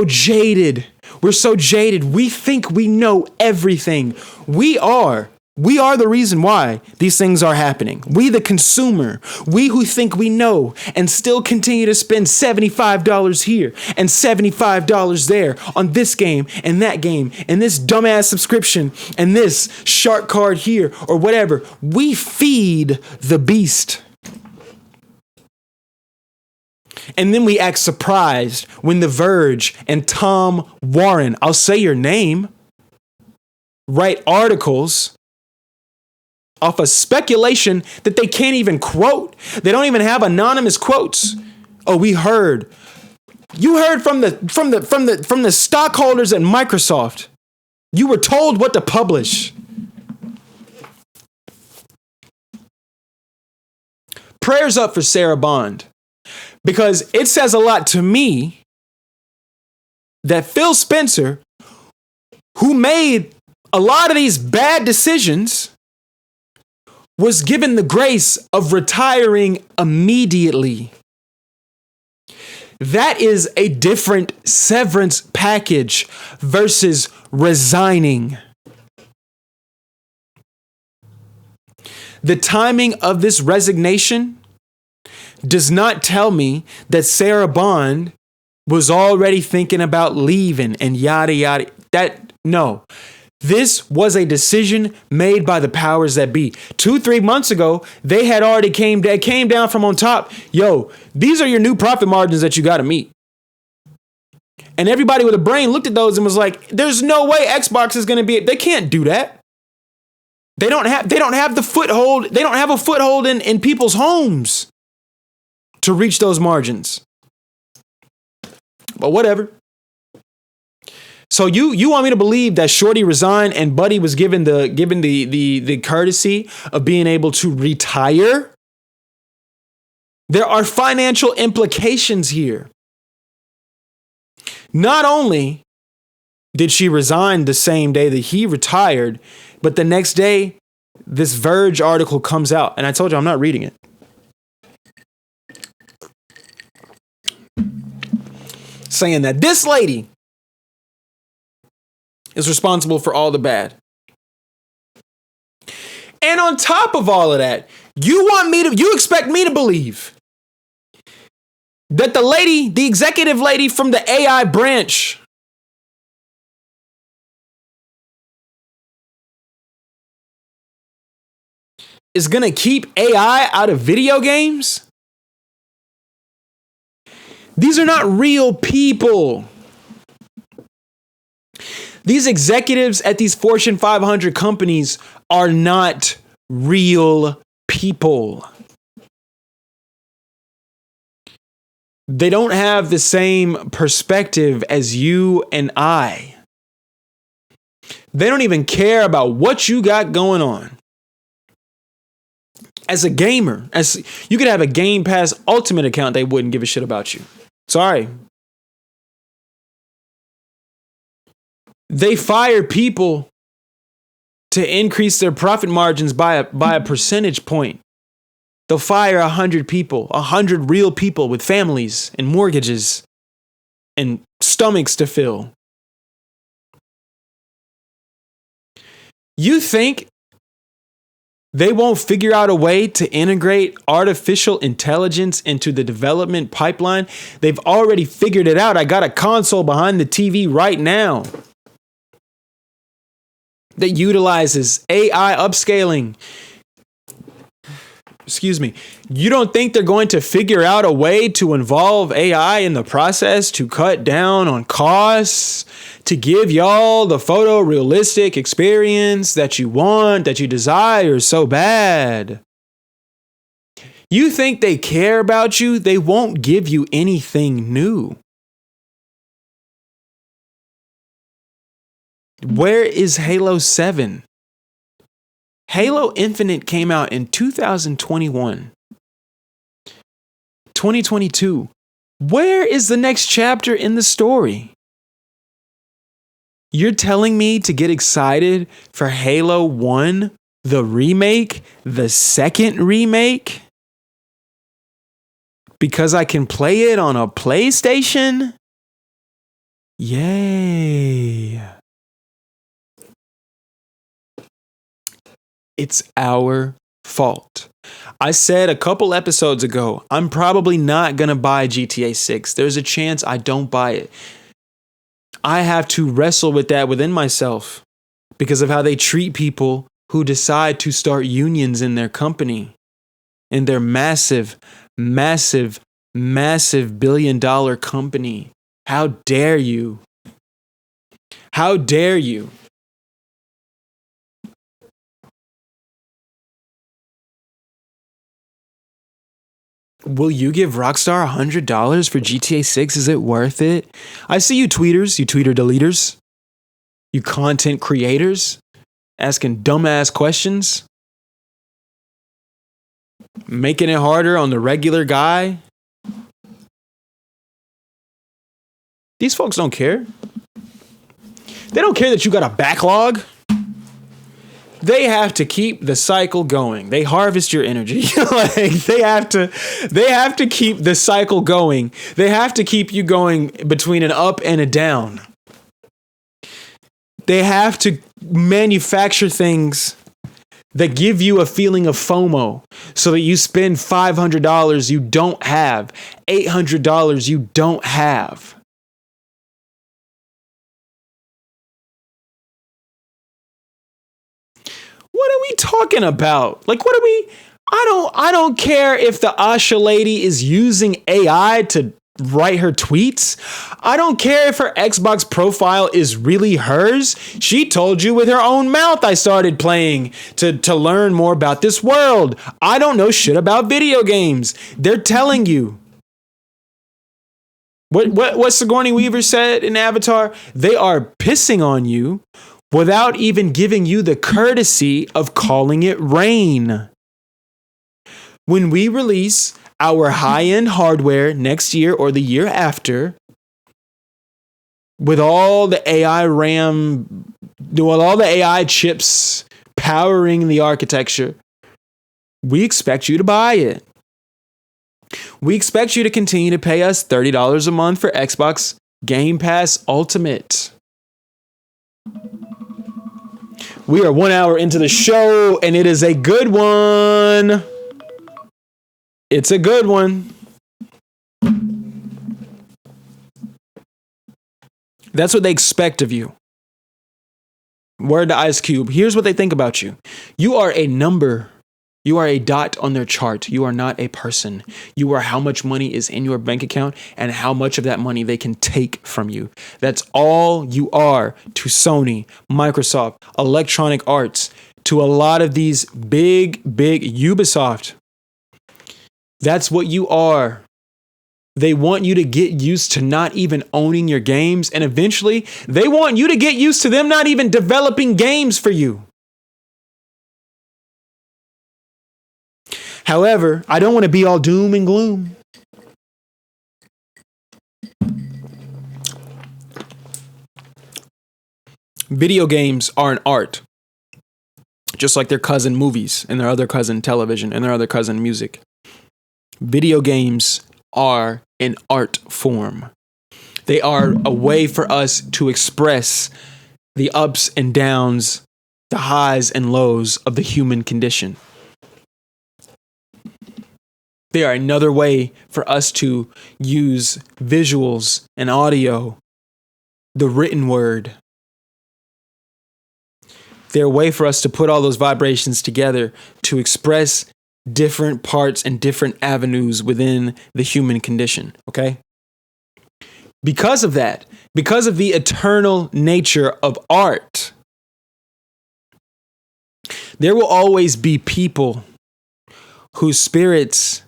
jaded. We're so jaded. We think we know everything. We are the reason why these things are happening. We, the consumer, we who think we know and still continue to spend $75 here and $75 there on this game and that game and this dumbass subscription and this shark card here or whatever. We feed the beast. And then we act surprised when The Verge and Tom Warren, I'll say your name, write articles off of speculation that they can't even quote. They don't even have anonymous quotes. Oh, we heard. You heard from the stockholders at Microsoft. You were told what to publish. Prayers up for Sarah Bond. Because it says a lot to me that Phil Spencer, who made a lot of these bad decisions, was given the grace of retiring immediately. That is a different severance package versus resigning. The timing of this resignation does not tell me that Sarah Bond was already thinking about leaving and yada, yada. No. This was a decision made by the powers that be. 2-3 months ago, they had already came down from on top. Yo, these are your new profit margins that you got to meet. And everybody with a brain looked at those and was like, there's no way Xbox is going to be, they can't do that. They don't have the foothold. They don't have a foothold in people's homes to reach those margins. But whatever. So you want me to believe that Shorty resigned and Buddy was given the courtesy of being able to retire? There are financial implications here. Not only did she resign the same day that he retired, but the next day this Verge article comes out, and I told you I'm not reading it. Saying that this lady is responsible for all the bad. And on top of all of that, you expect me to believe that the executive lady from the AI branch is going to keep AI out of video games? These are not real people. These executives at these Fortune 500 companies are not real people. They don't have the same perspective as you and I. They don't even care about what you got going on. As a gamer, as you could have a Game Pass Ultimate account, they wouldn't give a shit about you. Sorry. They fire people to increase their profit margins by a percentage point. They'll fire 100 people, 100 real people with families and mortgages and stomachs to fill. You think they won't figure out a way to integrate artificial intelligence into the development pipeline? They've already figured it out. I got a console behind the TV right now that utilizes AI upscaling. Excuse me. You don't think they're going to figure out a way to involve AI in the process to cut down on costs, to give y'all the photorealistic experience that you want, that you desire so bad? You think they care about you? They won't give you anything new. Where is Halo 7? Halo Infinite came out in 2021. 2022. Where is the next chapter in the story? You're telling me to get excited for Halo 1, the remake, the second remake? Because I can play it on a PlayStation? Yay. It's our fault. I said a couple episodes ago, I'm probably not going to buy GTA 6. There's a chance I don't buy it. I have to wrestle with that within myself because of how they treat people who decide to start unions in their company, in their massive, massive, massive billion-dollar company. How dare you? How dare you? Will you give Rockstar $100 for GTA 6? Is it worth it? I see you tweeters, you tweeter deleters, you content creators asking dumbass questions, making it harder on the regular guy. These folks don't care. They don't care that you got a backlog. They have to keep the cycle going. They harvest your energy. They have to keep the cycle going. They have to keep you going between an up and a down. They have to manufacture things that give you a feeling of FOMO so that you spend $500 you don't have, $800 you don't have. What are we talking about? I don't care if the Asha lady is using AI to write her tweets. I don't care if her Xbox profile is really hers. She told you with her own mouth I started playing to learn more about this world. I don't know shit about video games. They're telling you. What Sigourney Weaver said in Avatar? They are pissing on you without even giving you the courtesy of calling it rain. When we release our high-end hardware next year or the year after, with all the AI RAM, with all the AI chips powering the architecture, we expect you to buy it. We expect you to continue to pay us $30 a month for Xbox Game Pass Ultimate. We are 1 hour into the show, and it is a good one. It's a good one. That's what they expect of you. Word to Ice Cube. Here's what they think about you. You are a number. You are a dot on their chart. You are not a person. You are how much money is in your bank account and how much of that money they can take from you. That's all you are to Sony, Microsoft, Electronic Arts, to a lot of these big Ubisoft. That's what you are. They want you to get used to not even owning your games, and eventually they want you to get used to them not even developing games for you. However, I don't want to be all doom and gloom. Video games are an art, just like their cousin movies and their other cousin television and their other cousin music. Video games are an art form. They are a way for us to express the ups and downs, the highs and lows of the human condition. They are another way for us to use visuals and audio, the written word. They're a way for us to put all those vibrations together to express different parts and different avenues within the human condition, okay? Because of that, because of the eternal nature of art, there will always be people whose spirits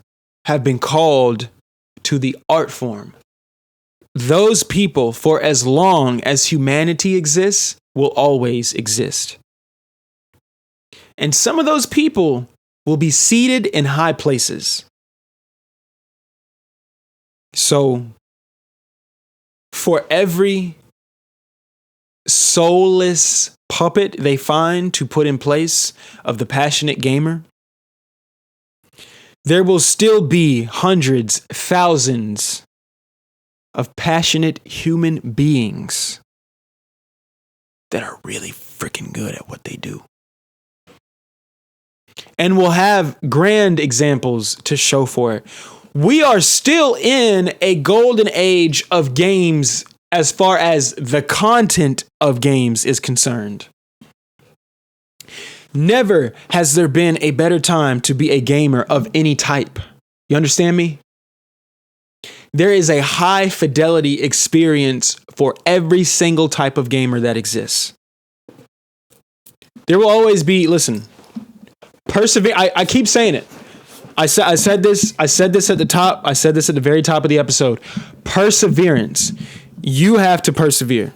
have been called to the art form. Those people, for as long as humanity exists, will always exist. And some of those people will be seated in high places. So, for every soulless puppet they find to put in place of the passionate gamer, there will still be hundreds, thousands of passionate human beings that are really freaking good at what they do. And we'll have grand examples to show for it. We are still in a golden age of games as far as the content of games is concerned. Never has there been a better time to be a gamer of any type. You understand me? There is a high fidelity experience for every single type of gamer that exists. There will always be, listen, persevere. I keep saying it. I said this at the top. I said this at the very top of the episode. Perseverance. You have to persevere.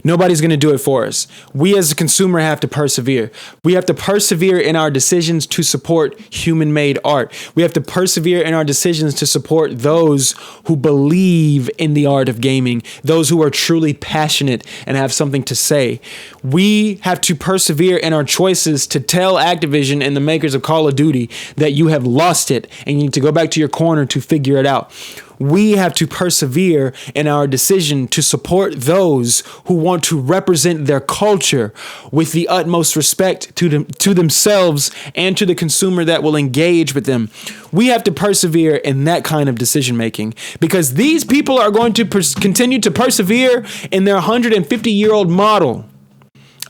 Nobody's going to do it for us. We as a consumer have to persevere. We have to persevere in our decisions to support human-made art. We have to persevere in our decisions to support those who believe in the art of gaming, those who are truly passionate and have something to say. We have to persevere in our choices to tell Activision and the makers of Call of Duty that you have lost it and you need to go back to your corner to figure it out. We have to persevere in our decision to support those who want to represent their culture with the utmost respect to themselves and to the consumer that will engage with them. We have to persevere in that kind of decision making because these people are going to continue to persevere in their 150-year-old model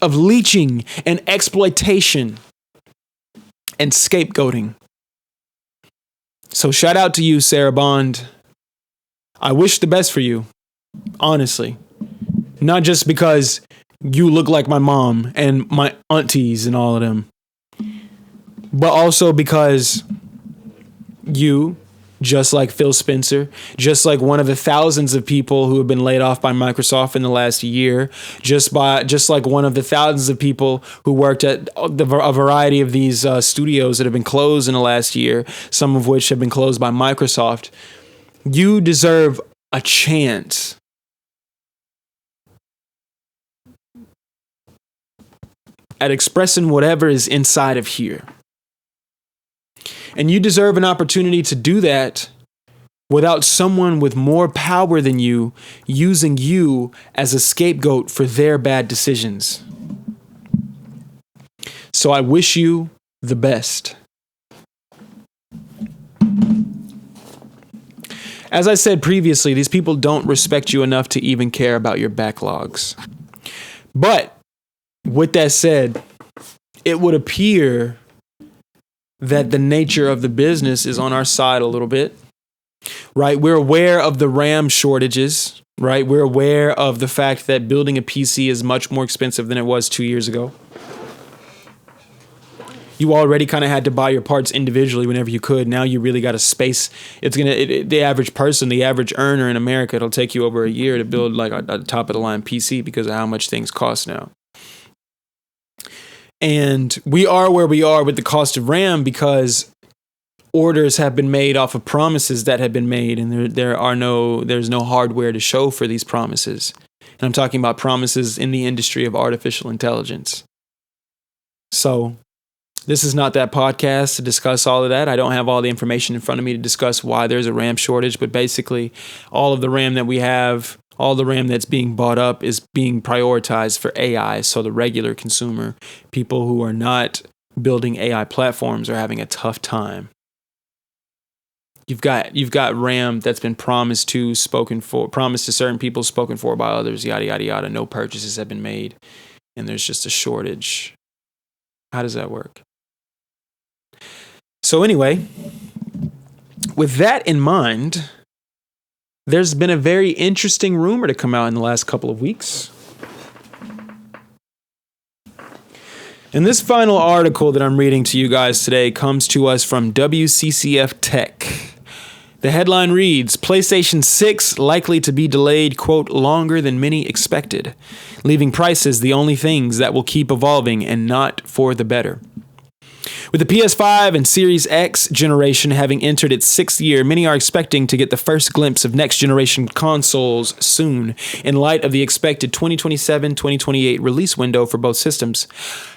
of leeching and exploitation and scapegoating. So shout out to you, Sarah Bond. I wish the best for you, honestly. Not just because you look like my mom and my aunties and all of them, but also because you, just like Phil Spencer, just like one of the thousands of people who have been laid off by Microsoft in the last year, just like one of the thousands of people who worked at a variety of these studios that have been closed in the last year, some of which have been closed by Microsoft. You deserve a chance at expressing whatever is inside of here. And you deserve an opportunity to do that without someone with more power than you using you as a scapegoat for their bad decisions. So I wish you the best. As I said previously, these people don't respect you enough to even care about your backlogs. But with that said, it would appear that the nature of the business is on our side a little bit, right? We're aware of the RAM shortages, right? We're aware of the fact that building a PC is much more expensive than it was 2 years ago. You already kind of had to buy your parts individually whenever you could. Now you really got to space. The average person, the average earner in America, it'll take you over a year to build like a top of the line PC because of how much things cost now. And we are where we are with the cost of RAM because orders have been made off of promises that have been made, and there's no hardware to show for these promises. And I'm talking about promises in the industry of artificial intelligence. So this is not that podcast to discuss all of that. I don't have all the information in front of me to discuss why there's a RAM shortage, but basically all of the RAM that we have, all the RAM that's being bought up is being prioritized for AI. So the regular consumer, people who are not building AI platforms, are having a tough time. You've got RAM that's been promised to certain people, spoken for by others, yada, yada, yada. No purchases have been made, and there's just a shortage. How does that work? So anyway, with that in mind, there's been a very interesting rumor to come out in the last couple of weeks. And this final article that I'm reading to you guys today comes to us from WCCF Tech. The headline reads, PlayStation 6 likely to be delayed, quote, longer than many expected, leaving prices the only things that will keep evolving and not for the better. With the PS5 and Series X generation having entered its 6th year, many are expecting to get the first glimpse of next-generation consoles soon, in light of the expected 2027-2028 release window for both systems.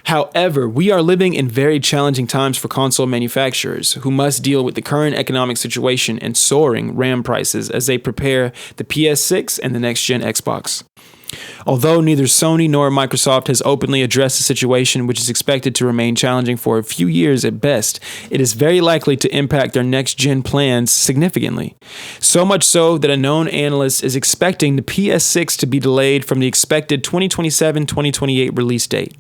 However, we are living in very challenging times for console manufacturers, who must deal with the current economic situation and soaring RAM prices as they prepare the PS6 and the next-gen Xbox. Although neither Sony nor Microsoft has openly addressed the situation, which is expected to remain challenging for a few years at best, it is very likely to impact their next-gen plans significantly. So much so that a known analyst is expecting the PS6 to be delayed from the expected 2027-2028 release date.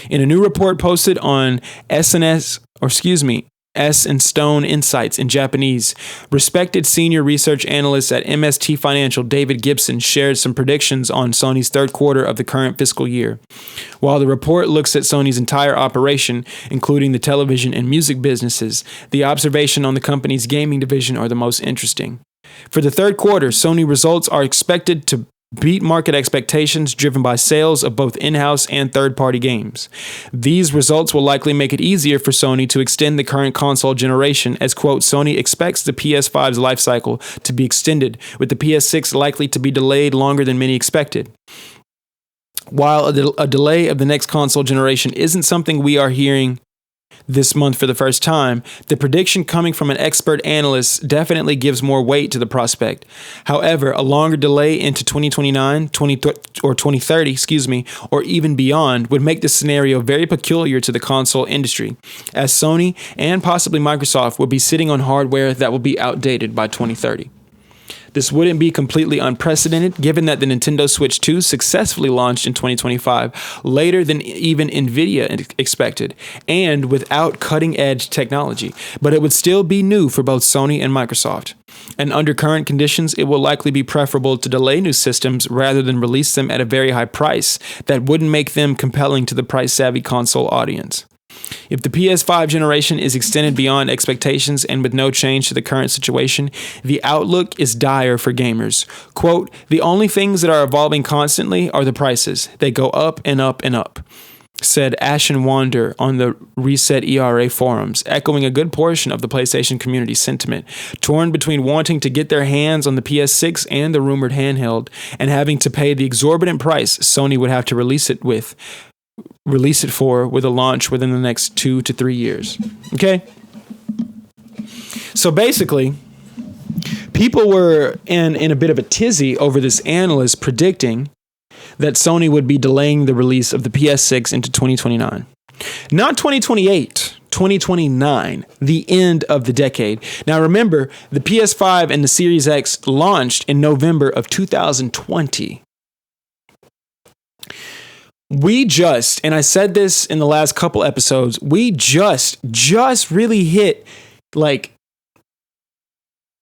In a new report posted on S and Stone Insights in Japanese, respected senior research analyst at MST Financial David Gibson shared some predictions on Sony's third quarter of the current fiscal year. While the report looks at Sony's entire operation, including the television and music businesses, the observation on the company's gaming division are the most interesting. For the third quarter, Sony results are expected to beat market expectations driven by sales of both in-house and third-party games. These results will likely make it easier for Sony to extend the current console generation as, quote, Sony expects the PS5's life cycle to be extended, with the PS6 likely to be delayed longer than many expected. While a delay of the next console generation isn't something we are hearing this month for the first time, the prediction coming from an expert analyst definitely gives more weight to the prospect. However, a longer delay into 2029, 2030, or even beyond would make this scenario very peculiar to the console industry, as Sony and possibly Microsoft will be sitting on hardware that will be outdated by 2030. This wouldn't be completely unprecedented, given that the Nintendo Switch 2 successfully launched in 2025, later than even Nvidia expected, and without cutting-edge technology, but it would still be new for both Sony and Microsoft. And under current conditions, it will likely be preferable to delay new systems rather than release them at a very high price that wouldn't make them compelling to the price-savvy console audience. If the PS5 generation is extended beyond expectations and with no change to the current situation, the outlook is dire for gamers. Quote, the only things that are evolving constantly are the prices. They go up and up and up, said Ashen Wander on the Reset ERA forums, echoing a good portion of the PlayStation community sentiment, torn between wanting to get their hands on the PS6 and the rumored handheld, and having to pay the exorbitant price Sony would have to release it for with a launch within the next 2 to 3 years. Okay? So basically, people were in a bit of a tizzy over this analyst predicting that Sony would be delaying the release of the PS6 into 2029. Not 2028, 2029, the end of the decade. Now remember, the PS5 and the Series X launched in November of 2020. We just, and I said this in the last couple episodes, we just really hit like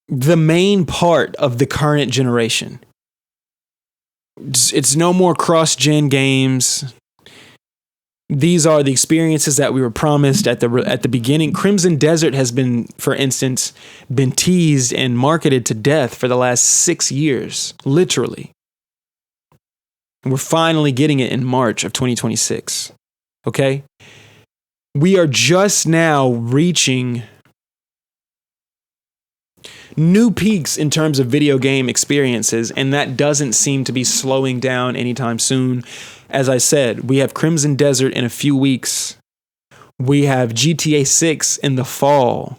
the main part of the current generation. It's no more cross-gen games. These are the experiences that we were promised at the beginning. Crimson Desert has been, for instance, been teased and marketed to death for the last 6 years, literally. And we're finally getting it in March of 2026. Okay? We are just now reaching new peaks in terms of video game experiences, and that doesn't seem to be slowing down anytime soon. As I said, we have Crimson Desert in a few weeks. We have GTA 6 in the fall.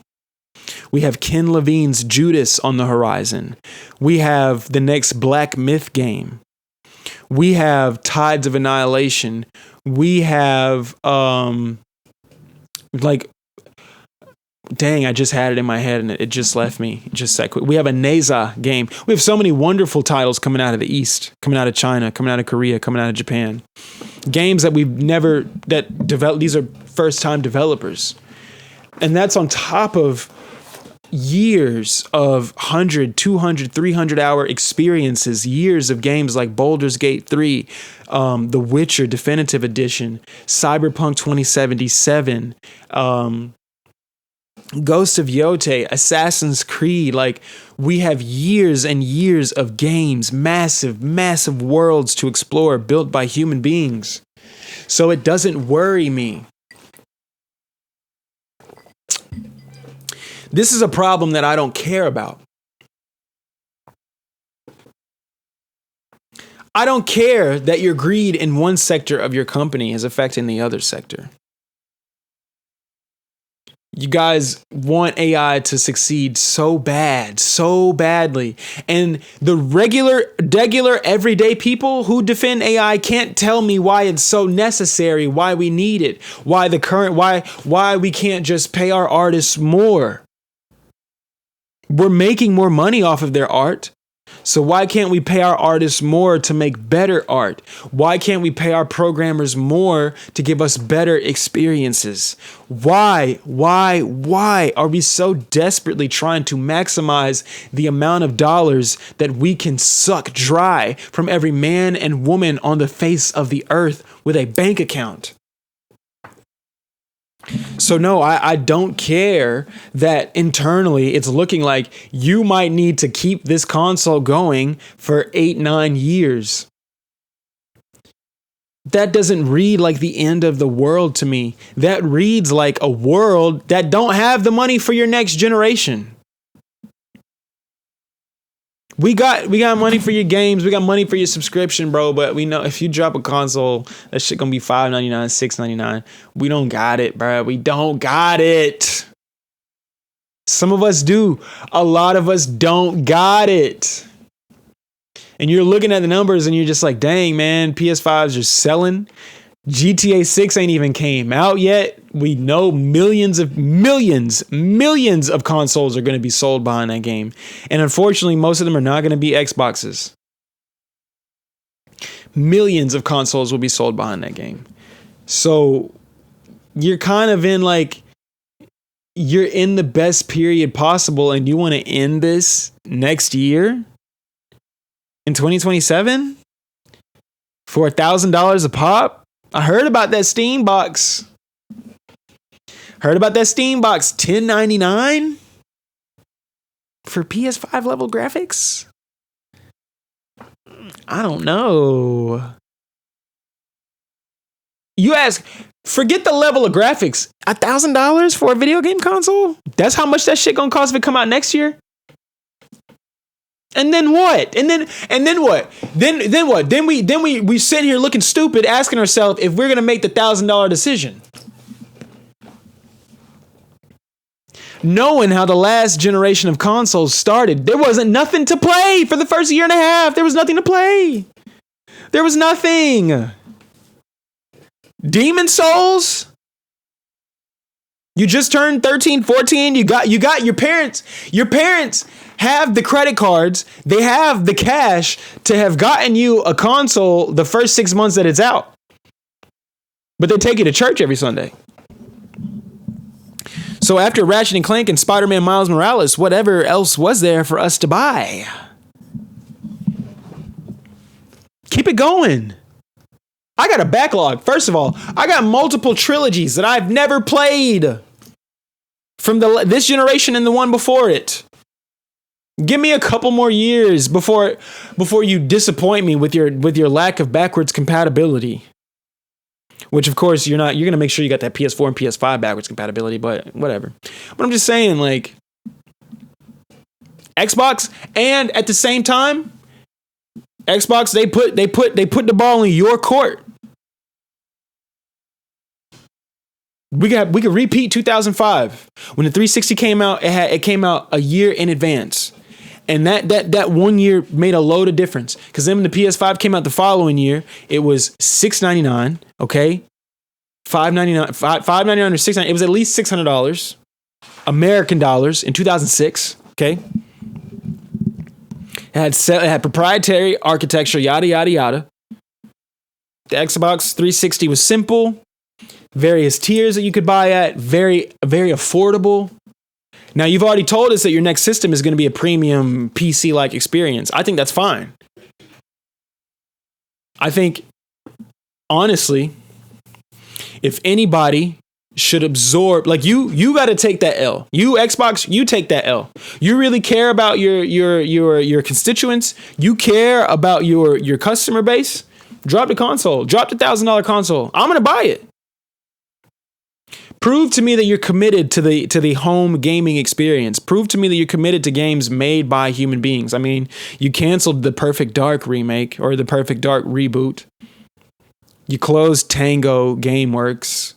We have Ken Levine's Judas on the horizon. We have the next Black Myth game. We have Tides of Annihilation. We have dang, I just had it in my head and it just left me just that quick. We have a Neza game. We have so many wonderful titles coming out of the East, coming out of China, coming out of Korea, coming out of Japan. Games that we've never developed. These are first time developers. And that's on top of years of 100, 200, 300 hour experiences, years of games like Baldur's Gate 3, The Witcher Definitive Edition, Cyberpunk 2077, Ghost of Yotei, Assassin's Creed. Like, we have years and years of games, massive, massive worlds to explore built by human beings. So it doesn't worry me. This is a problem that I don't care about. I don't care that your greed in one sector of your company is affecting the other sector. You guys want AI to succeed so bad, so badly. And the regular, everyday people who defend AI can't tell me why it's so necessary, why we need it, why we can't just pay our artists more. We're making more money off of their art. So why can't we pay our artists more to make better art? Why can't we pay our programmers more to give us better experiences? Why are we so desperately trying to maximize the amount of dollars that we can suck dry from every man and woman on the face of the earth with a bank account? So no, I don't care that internally it's looking like you might need to keep this console going for 8-9 years. That doesn't read like the end of the world to me. That reads like a world that don't have the money for your next generation. We got money for your games. We got money for your subscription, bro. But we know if you drop a console, that shit gonna be $5.99, $6.99. We don't got it, bro. We don't got it. Some of us do. A lot of us don't got it. And you're looking at the numbers and you're just like, dang, man, PS5s are selling. GTA 6 ain't even came out yet. We know millions of consoles are going to be sold behind that game. And unfortunately, most of them are not going to be Xboxes. Millions of consoles will be sold behind that game. So you're kind of in you're in the best period possible and you want to end this next year in 2027 for $1,000 a pop? I heard about that Steam box. $10.99 for PS5 level graphics? I don't know. You ask, forget the level of graphics. $1,000 for a video game console? That's how much that shit gonna cost if it come out next year? And then what? And then what? Then what? Then we sit here looking stupid, asking ourselves if we're gonna make the $1,000 decision, knowing how the last generation of consoles started. There wasn't nothing to play for the first year and a half. There was nothing to play. There was nothing. Demon Souls. You just turned 13, 14. You got your parents. Your parents have the credit cards. They have the cash to have gotten you a console the first 6 months that it's out. but they take you to church every Sunday. So after Ratchet and Clank and Spider-Man Miles Morales, whatever else was there for us to buy? Keep it going. I got a backlog. First of all, I got multiple trilogies that I've never played from this generation and the one before it. Give me a couple more years before you disappoint me with your lack of backwards compatibility. Which of course you're going to make sure you got that PS4 and PS5 backwards compatibility, but whatever. But I'm just saying, like, Xbox, and at the same time, Xbox, they put the ball in your court. We could repeat 2005 when the 360 came out. It came out a year in advance, and that 1 year made a load of difference. Because then when the PS5 came out the following year, it was $699. Okay, $599 or $699. It was at least $600 American dollars in 2006. Okay. It had proprietary architecture, yada, yada, yada. The Xbox 360 was simple. Various tiers that you could buy at. Very, very affordable. Now, you've already told us that your next system is going to be a premium PC-like experience. I think that's fine. I think, honestly, if anybody should absorb, like you got to take that L. You Xbox, you take that L. You really care about your constituents. You care about your customer base. Drop the console. Drop the $1,000 console. I'm gonna buy it. Prove to me that you're committed to the home gaming experience. Prove to me that you're committed to games made by human beings. I mean, you canceled the Perfect Dark remake or the Perfect Dark reboot. You closed Tango Gameworks.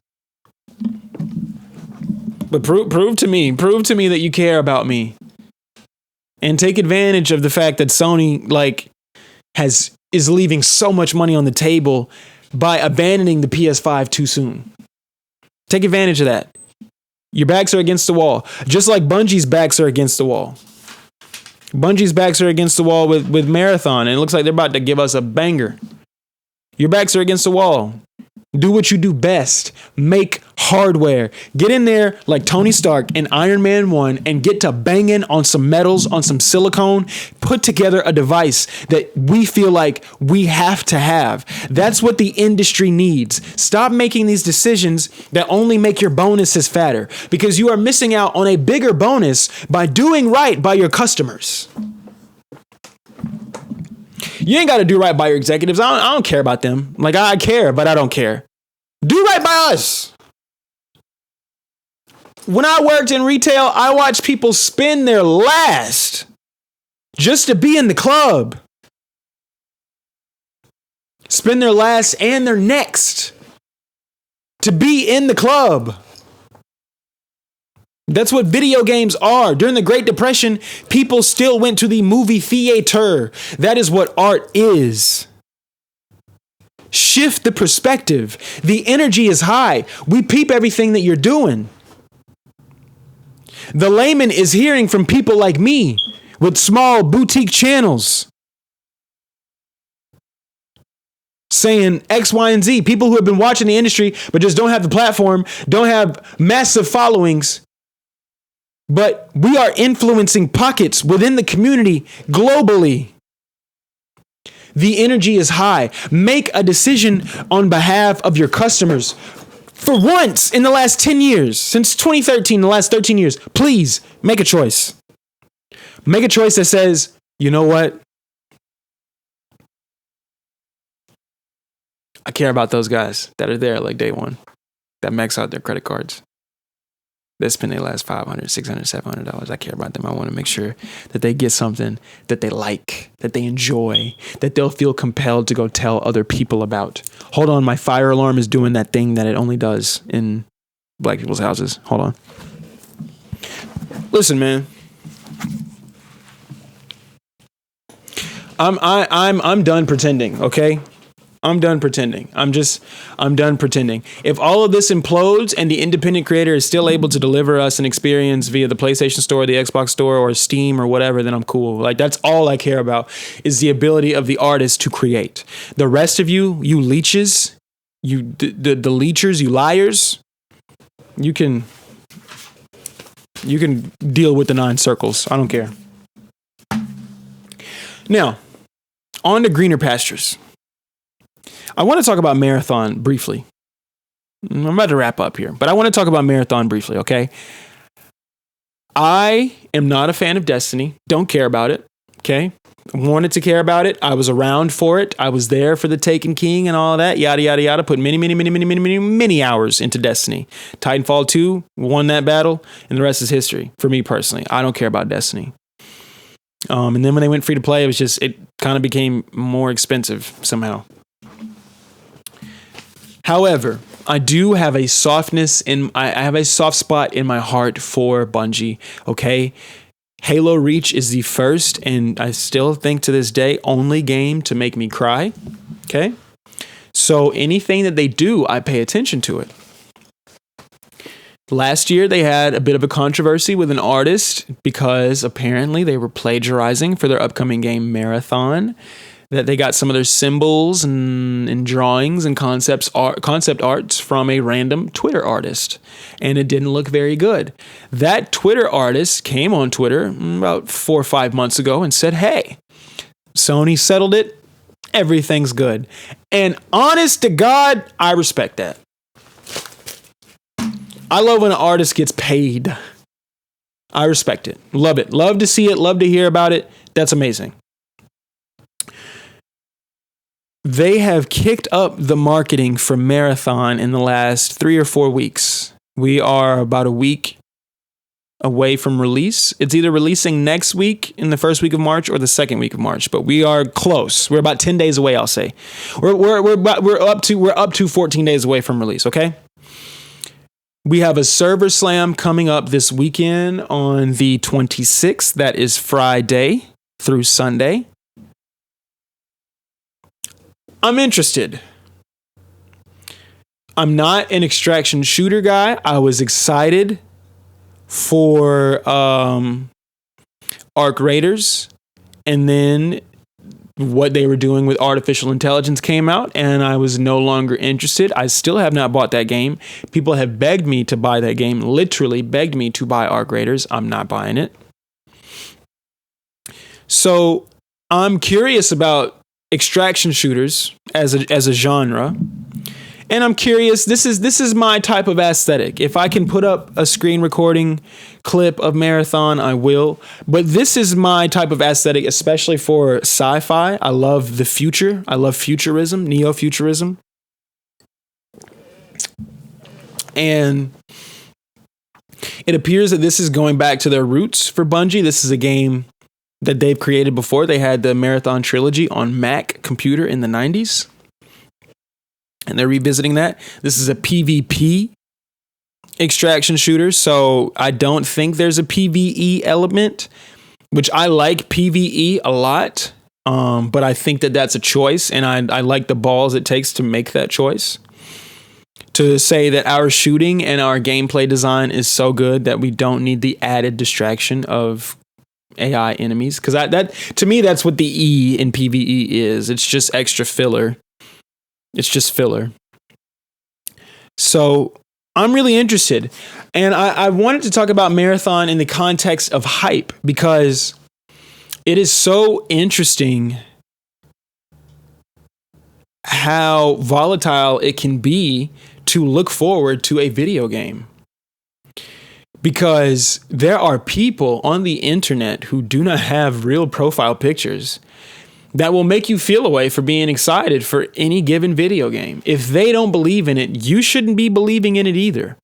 But prove to me that you care about me, and take advantage of the fact that Sony is leaving so much money on the table by abandoning the PS5 too soon. Take advantage of that. Your backs are against the wall, just like Bungie's backs are against the wall. Bungie's backs are against the wall with Marathon, and it looks like they're about to give us a banger. Your backs are against the wall. Do what you do best. Make hardware. Get in there like Tony Stark in Iron Man 1 and get to banging on some metals, on some silicone. Put together a device that we feel like we have to have. That's what the industry needs. Stop making these decisions that only make your bonuses fatter, because you are missing out on a bigger bonus by doing right by your customers. You ain't got to do right by your executives. I don't care about them. Like, I care, but I don't care. Do right by us. When I worked in retail, I watched people spend their last just to be in the club. Spend their last and their next to be in the club. That's what video games are. During the Great Depression, people still went to the movie theater. That is what art is. Shift the perspective. The energy is high. We peep everything that you're doing. The layman is hearing from people like me with small boutique channels saying X, Y, and Z. People who have been watching the industry but just don't have the platform, don't have massive followings. But we are influencing pockets within the community globally. The energy is high. Make a decision on behalf of your customers. For once in the last 10 years, since 2013, the last 13 years, please make a choice. Make a choice that says, you know what? I care about those guys that are there like day one, that max out their credit cards. They spend their last $500, $600, $700. I care about them. I want to make sure that they get something that they like, that they enjoy, that they'll feel compelled to go tell other people about. Hold on, my fire alarm is doing that thing that it only does in black people's houses. Hold on. Listen, man. I'm done pretending, okay? I'm done pretending. I'm done pretending. If all of this implodes and the independent creator is still able to deliver us an experience via the PlayStation Store, the Xbox Store, or Steam or whatever, then I'm cool. Like, that's all I care about, is the ability of the artist to create. The rest of you leeches, the leechers, you liars, you can deal with the 9 circles. I don't care. Now, on to greener pastures. I want to talk about Marathon briefly. I'm about to wrap up here, but I want to talk about Marathon briefly, okay? I am not a fan of Destiny. Don't care about it, okay? Wanted to care about it. I was around for it. I was there for the Taken King and all that, yada, yada, yada. Put many hours into Destiny. Titanfall 2 won that battle, and the rest is history for me personally. I don't care about Destiny. And then when they went free to play, it kind of became more expensive somehow. However, I do have a I have a soft spot in my heart for Bungie, okay? Halo Reach is the first, and I still think to this day, only game to make me cry, okay? So anything that they do, I pay attention to it. Last year, they had a bit of a controversy with an artist because apparently they were plagiarizing for their upcoming game Marathon. That they got some of their symbols and drawings and concept arts from a random Twitter artist. And it didn't look very good. That Twitter artist came on Twitter about 4 or 5 months ago and said, hey, Sony settled it. Everything's good. And honest to God, I respect that. I love when an artist gets paid. I respect it. Love it. Love to see it. Love to hear about it. That's amazing. They have kicked up the marketing for Marathon in the last 3 or 4 weeks. We are about a week away from release. It's either releasing next week in the first week of March or the second week of March, but we are close. We're about 10 days away, I'll say. We're up to 14 days away from release, okay? We have a server slam coming up this weekend on the 26th. That is Friday through Sunday. I'm interested. I'm not an extraction shooter guy. I was excited for Arc Raiders, and then what they were doing with artificial intelligence came out, and I was no longer interested. I still have not bought that game. People have begged me to buy that game, literally begged me to buy Arc Raiders. I'm not buying it. So I'm curious about extraction shooters as a genre, and I'm curious. This is my type of aesthetic. If I can put up a screen recording clip of Marathon, I will. But this is my type of aesthetic, especially for sci-fi. I love the future. I love futurism, neo-futurism, and it appears that this is going back to their roots for Bungie. This is a game that they've created before. They had the Marathon trilogy on Mac computer in the 90s. And they're revisiting that. This is a PvP extraction shooter, so I don't think there's a PvE element, which I like PvE a lot, but I think that that's a choice, and I like the balls it takes to make that choice. To say that our shooting and our gameplay design is so good that we don't need the added distraction of AI enemies, because that to me, that's what the E in PvE is. It's just extra filler. It's just filler. So I'm really interested, and I wanted to talk about Marathon in the context of hype, because it is so interesting how volatile it can be to look forward to a video game. Because there are people on the internet who do not have real profile pictures that will make you feel a way for being excited for any given video game. If they don't believe in it, you shouldn't be believing in it either.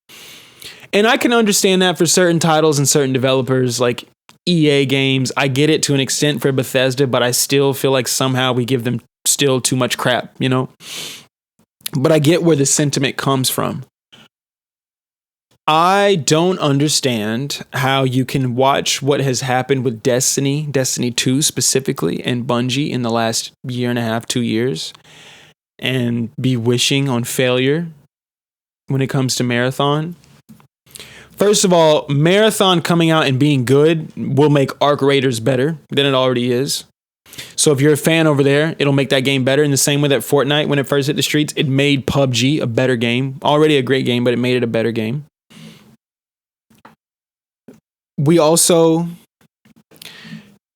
And I can understand that for certain titles and certain developers like EA games. I get it to an extent for Bethesda, but I still feel like somehow we give them still too much crap, you know? But I get where the sentiment comes from. I don't understand how you can watch what has happened with Destiny 2 specifically, and Bungie in the last year and a half, 2 years, and be wishing on failure when it comes to Marathon. First of all, Marathon coming out and being good will make Arc Raiders better than it already is. So if you're a fan over there, it'll make that game better in the same way that Fortnite, when it first hit the streets, it made PUBG a better game. Already a great game, but it made it a better game. We also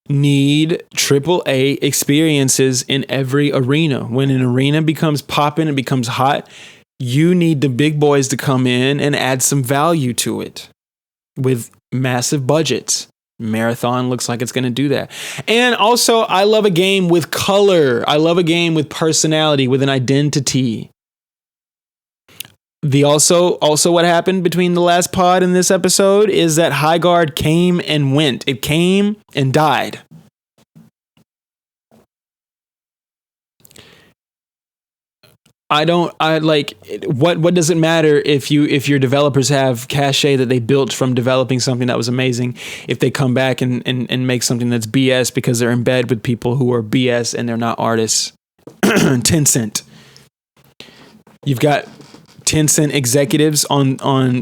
need AAA experiences in every arena. When an arena becomes popping and becomes hot, you need the big boys to come in and add some value to it with massive budgets. Marathon looks like it's going to do that. And also, I love a game with color. I love a game with personality, with an identity. Also what happened between the last pod and this episode is that Highguard came and went. It came and died. What does it matter if your developers have cachet that they built from developing something that was amazing, if they come back and make something that's BS because they're in bed with people who are BS and they're not artists? Tencent. You've got Tencent executives on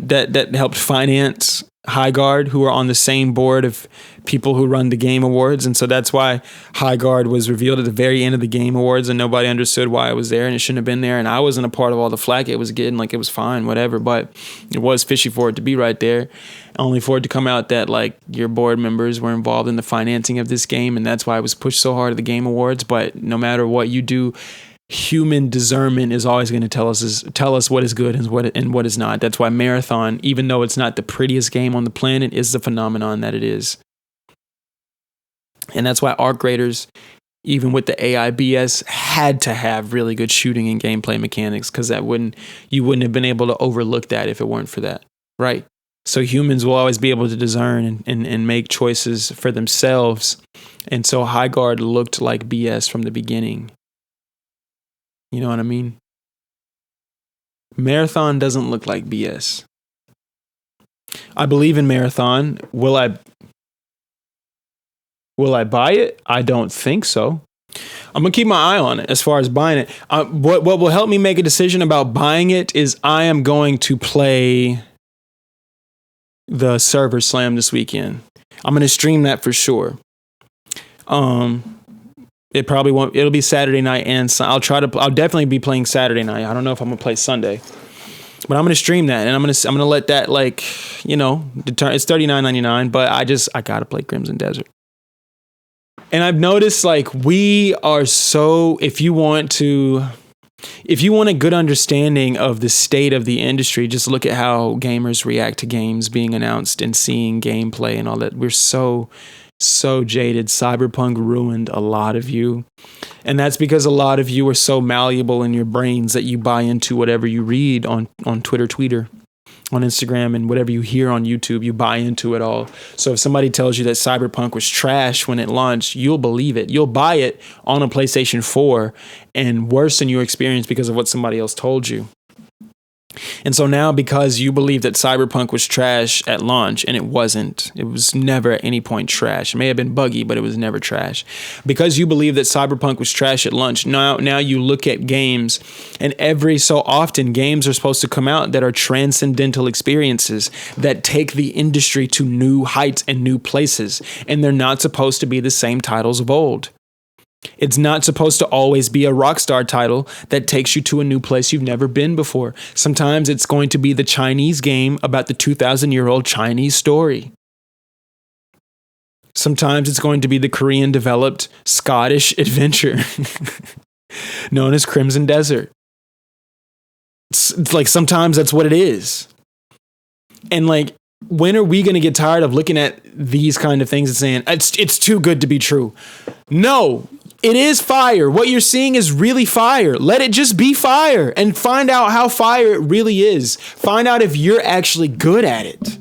that helped finance Highguard, who are on the same board of people who run the Game Awards, and so that's why Highguard was revealed at the very end of the Game Awards, and nobody understood why it was there, and it shouldn't have been there. And I wasn't a part of all the flack it was getting. Like, it was fine, whatever, but it was fishy for it to be right there, only for it to come out that like your board members were involved in the financing of this game, and that's why it was pushed so hard at the Game Awards. But no matter what you do, human discernment is always going to tell us what is good and what is not. That's why Marathon, even though it's not the prettiest game on the planet, is the phenomenon that it is. And that's why Arc Raiders, even with the AI BS, had to have really good shooting and gameplay mechanics, because you wouldn't have been able to overlook that if it weren't for that, right? So humans will always be able to discern and make choices for themselves. And so Highguard looked like BS from the beginning. You know what I mean? Marathon doesn't look like BS. I believe in Marathon. Will I buy it? I don't think so. I'm going to keep my eye on it as far as buying it. What will help me make a decision about buying it is I am going to play the Server Slam this weekend. I'm going to stream that for sure. It probably won't. It'll be Saturday night, and I'll definitely be playing Saturday night. I don't know if I'm gonna play Sunday, but I'm gonna stream that, and I'm gonna let that, like, you know, it's $39.99. But I gotta play Crimson Desert. And I've noticed, like, we are so, if you want a good understanding of the state of the industry, just look at how gamers react to games being announced and seeing gameplay and all that. We're so jaded. Cyberpunk ruined a lot of you. And that's because a lot of you are so malleable in your brains that you buy into whatever you read on Twitter, on Instagram, and whatever you hear on YouTube, you buy into it all. So if somebody tells you that Cyberpunk was trash when it launched, you'll believe it. You'll buy it on a PlayStation 4 and worsen your experience because of what somebody else told you. And so now, because you believe that Cyberpunk was trash at launch, and it wasn't, it was never at any point trash. It may have been buggy, but it was never trash. Because you believe that Cyberpunk was trash at launch, now you look at games, and every so often games are supposed to come out that are transcendental experiences that take the industry to new heights and new places, and they're not supposed to be the same titles of old. It's not supposed to always be a Rockstar title that takes you to a new place you've never been before. Sometimes it's going to be the Chinese game about the 2,000-year-old Chinese story. Sometimes it's going to be the Korean-developed Scottish adventure known as Crimson Desert. It's like, sometimes that's what it is. And like, when are we going to get tired of looking at these kind of things and saying, it's too good to be true? No. It is fire. What you're seeing is really fire. Let it just be fire and find out how fire it really is. Find out if you're actually good at it.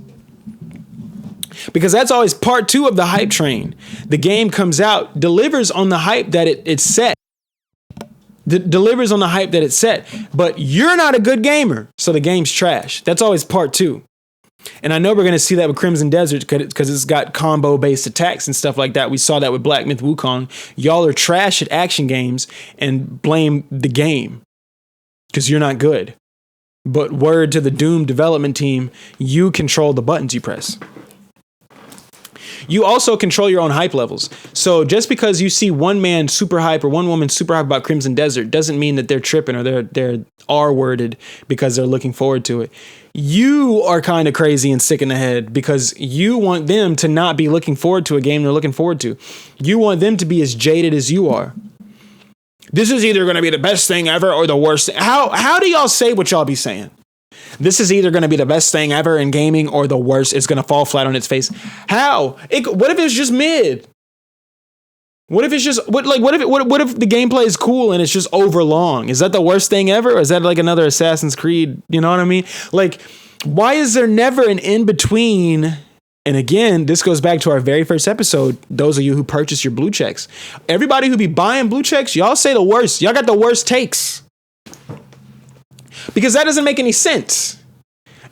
Because that's always part 2 of the hype train. The game comes out, delivers on the hype that it's set. Delivers on the hype that it's set. But you're not a good gamer, so the game's trash. That's always part 2. And I know we're going to see that with Crimson Desert because it's got combo-based attacks and stuff like that. We saw that with Black Myth Wukong. Y'all are trash at action games and blame the game because you're not good. But word to the Doom development team, you control the buttons you press. You also control your own hype levels. So just because you see one man super hype or one woman super hype about Crimson Desert doesn't mean that they're tripping or they're R-worded because they're looking forward to it. You are kind of crazy and sick in the head because you want them to not be looking forward to a game they're looking forward to. You want them to be as jaded as you are. This is either going to be the best thing ever or the worst. How do y'all say what y'all be saying? This is either going to be the best thing ever in gaming or the worst. It's going to fall flat on its face. How? What if it's just mid? What if it's just what if the gameplay is cool and it's just over long? Is that the worst thing ever? Or is that like another Assassin's Creed? You know what I mean? Like, why is there never an in between? And again, this goes back to our very first episode. Those of you who purchase your blue checks, everybody who be buying blue checks, y'all say the worst. Y'all got the worst takes. Because that doesn't make any sense.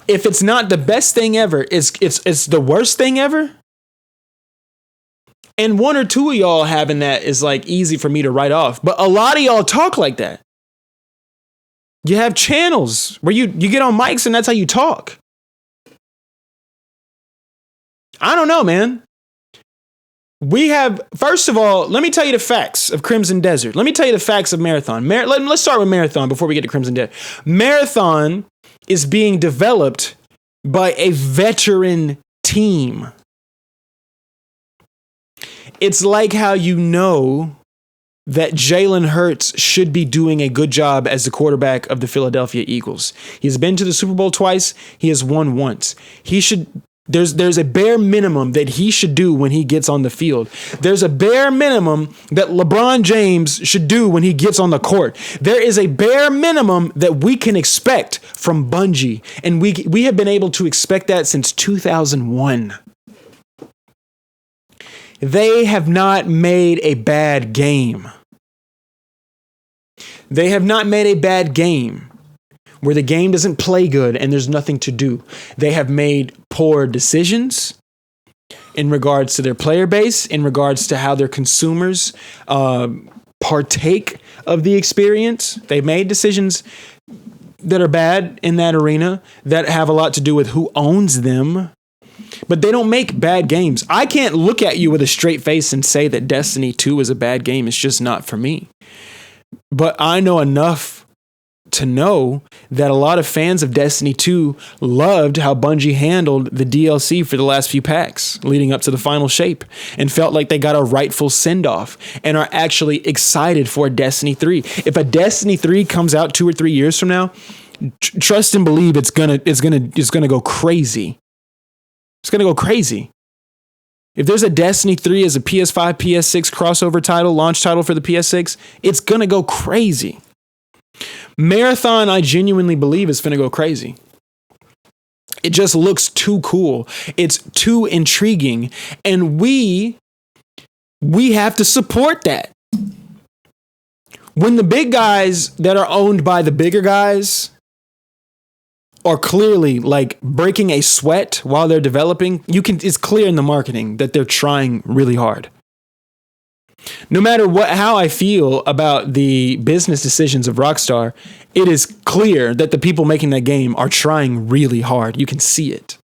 If it's not the best thing ever, it's the worst thing ever. And one or two of y'all having that is like easy for me to write off. But a lot of y'all talk like that. You have channels where you get on mics and that's how you talk. I don't know, man. We have, first of all, let me tell you the facts of Crimson Desert. Let me tell you the facts of Marathon. Let's start with Marathon before we get to Crimson Desert. Marathon is being developed by a veteran team. It's like how you know that Jalen Hurts should be doing a good job as the quarterback of the Philadelphia Eagles. He's been to the Super Bowl twice. He has won once. There's a bare minimum that he should do when he gets on the field. There's a bare minimum that LeBron James should do when he gets on the court. There is a bare minimum that we can expect from Bungie. And we have been able to expect that since 2001. They have not made a bad game. They have not made a bad game where the game doesn't play good and there's nothing to do. They have made poor decisions in regards to their player base, in regards to how their consumers partake of the experience. They've made decisions that are bad in that arena that have a lot to do with who owns them. But they don't make bad games. I can't look at you with a straight face and say that Destiny 2 is a bad game. It's just not for me. But I know enough to know that a lot of fans of Destiny 2 loved how Bungie handled the DLC for the last few packs leading up to the final shape and felt like they got a rightful send-off and are actually excited for Destiny 3. If a Destiny 3 comes out 2 or 3 years from now, trust and believe it's gonna go crazy. It's going to go crazy. If there's a Destiny 3 as a PS5, PS6 crossover title, launch title for the PS6, it's going to go crazy. Marathon, I genuinely believe, is going to go crazy. It just looks too cool. It's too intriguing. And we have to support that. When the big guys that are owned by the bigger guys are clearly like breaking a sweat while they're developing, it's clear in the marketing that they're trying really hard. No matter how I feel about the business decisions of Rockstar, it is clear that the people making that game are trying really hard. You can see it.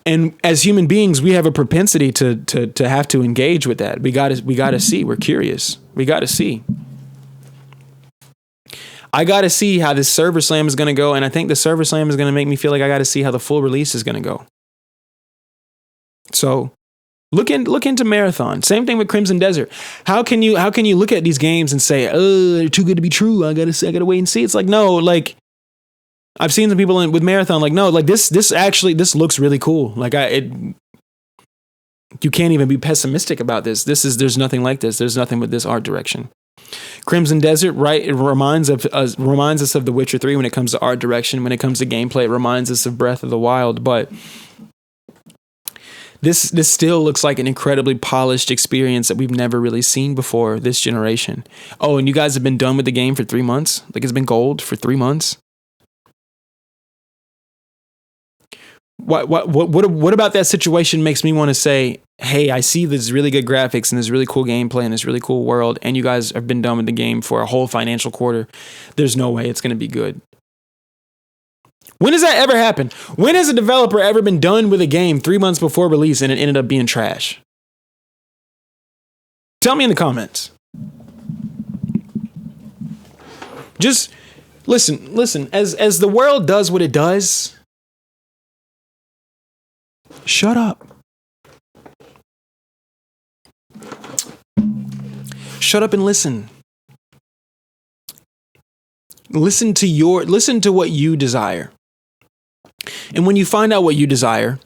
And as human beings, we have a propensity to have to engage with that. We got to see. We're curious. We got to see. I got to see how this server slam is going to go. And I think the server slam is going to make me feel like I got to see how the full release is going to go. So look into Marathon. Same thing with Crimson Desert. How can you look at these games and say, oh, they're too good to be true. I gotta wait and see. It's like, no, like I've seen some people with Marathon, like, no, like this looks really cool. Like you can't even be pessimistic about this. There's nothing like this. There's nothing with this art direction. Crimson Desert, right? It reminds us of The Witcher 3 when it comes to art direction. When it comes to gameplay, it reminds us of Breath of the Wild. But this still looks like an incredibly polished experience that we've never really seen before this generation. Oh, and you guys have been done with the game for 3 months? Like it's been gold for 3 months? What about that situation makes me want to say, hey, I see this really good graphics and this really cool gameplay and this really cool world, and you guys have been done with the game for a whole financial quarter. There's no way it's going to be good. When has that ever happened? When has a developer ever been done with a game 3 months before release and it ended up being trash? Tell me in the comments. Just listen, as the world does what it does, shut up. Shut up and listen. Listen to what you desire. And when you find out what you desire,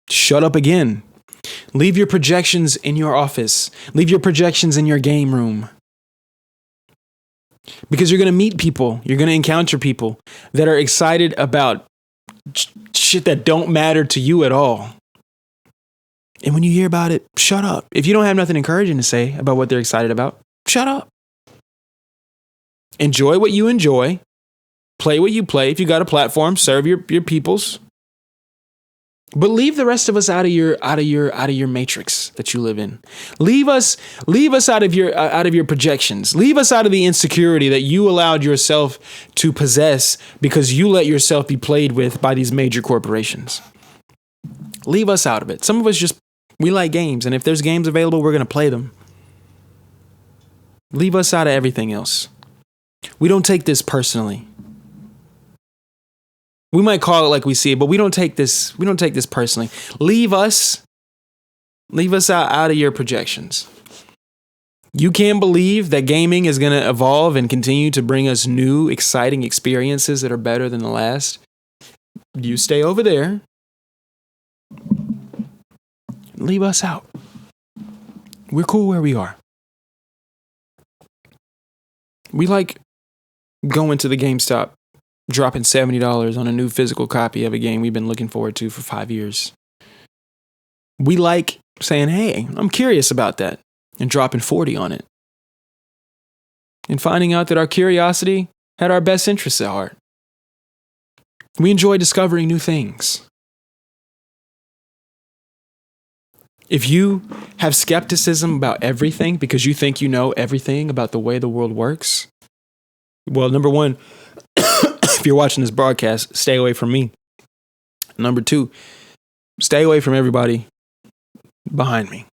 shut up again. Leave your projections in your office. Leave your projections in your game room. Because you're going to meet people. You're going to encounter people that are excited about shit that don't matter to you at all. And when you hear about it, shut up. If you don't have nothing encouraging to say about what they're excited about, shut up. Enjoy what you enjoy. Play what you play. If you got a platform, serve your peoples. But leave the rest of us out of your matrix that you live in. Leave us out of your projections. Leave us out of the insecurity that you allowed yourself to possess because you let yourself be played with by these major corporations. Leave us out of it. Some of us we like games, and if there's games available, we're going to play them. Leave us out of everything else. We don't take this personally. We might call it like we see it, but we don't take this personally. Leave us out of your projections. You can't believe that gaming is going to evolve and continue to bring us new, exciting experiences that are better than the last. You stay over there. Leave us out. We're cool where we are. We like going to the GameStop, dropping $70 on a new physical copy of a game we've been looking forward to for 5 years. We like saying, hey, I'm curious about that, and dropping $40 on it. And finding out that our curiosity had our best interests at heart. We enjoy discovering new things. If you have skepticism about everything because you think you know everything about the way the world works, well, number one, if you're watching this broadcast, stay away from me. Number two, stay away from everybody behind me.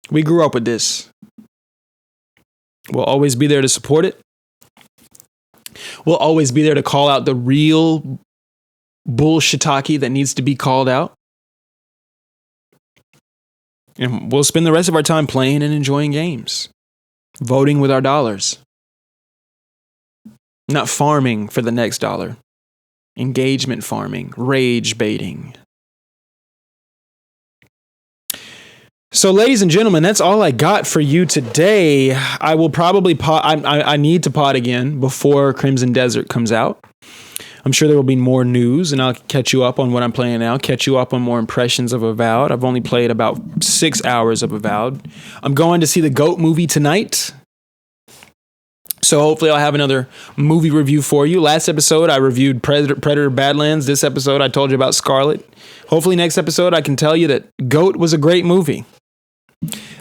We grew up with this. We'll always be there to support it. We'll always be there to call out the real bullshitaki that needs to be called out. And we'll spend the rest of our time playing and enjoying games, voting with our dollars, not farming for the next dollar, engagement farming, rage baiting. So, ladies and gentlemen, that's all I got for you today. I will probably I need to pod again before Crimson Desert comes out. I'm sure there will be more news, and I'll catch you up on what I'm playing now, catch you up on more impressions of Avowed. I've only played about 6 hours of Avowed. I'm going to see the GOAT movie tonight. So hopefully I'll have another movie review for you. Last episode, I reviewed Predator Badlands. This episode, I told you about Scarlet. Hopefully next episode, I can tell you that GOAT was a great movie.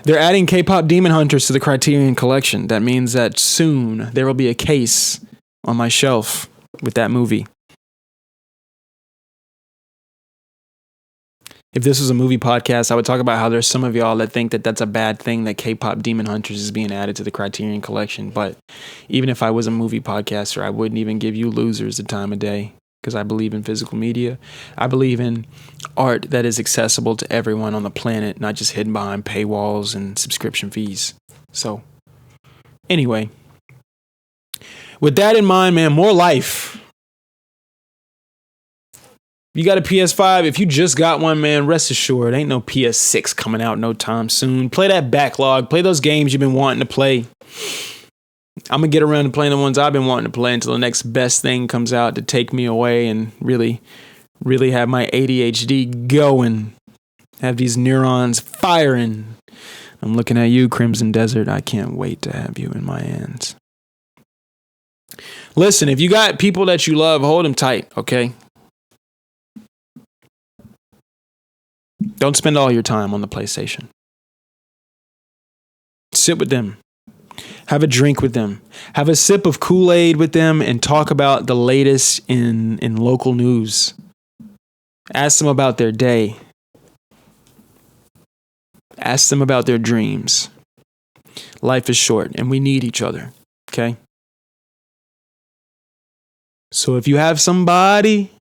They're adding K-pop Demon Hunters to the Criterion Collection. That means that soon there will be a case on my shelf with that movie. If this was a movie podcast, I would talk about how there's some of y'all that think that that's a bad thing that K-pop Demon Hunters is being added to the Criterion Collection. But even if I was a movie podcaster, I wouldn't even give you losers the time of day because I believe in physical media. I believe in art that is accessible to everyone on the planet, not just hidden behind paywalls and subscription fees. So, anyway, with that in mind, man, more life. You got a PS5, if you just got one, man, rest assured, ain't no PS6 coming out no time soon. Play that backlog. Play those games you've been wanting to play. I'm going to get around to playing the ones I've been wanting to play until the next best thing comes out to take me away and really, really have my ADHD going. Have these neurons firing. I'm looking at you, Crimson Desert. I can't wait to have you in my hands. Listen, if you got people that you love, hold them tight, okay? Don't spend all your time on the PlayStation. Sit with them. Have a drink with them. Have a sip of Kool-Aid with them and talk about the latest in local news. Ask them about their day. Ask them about their dreams. Life is short and we need each other, okay? So if you have somebody,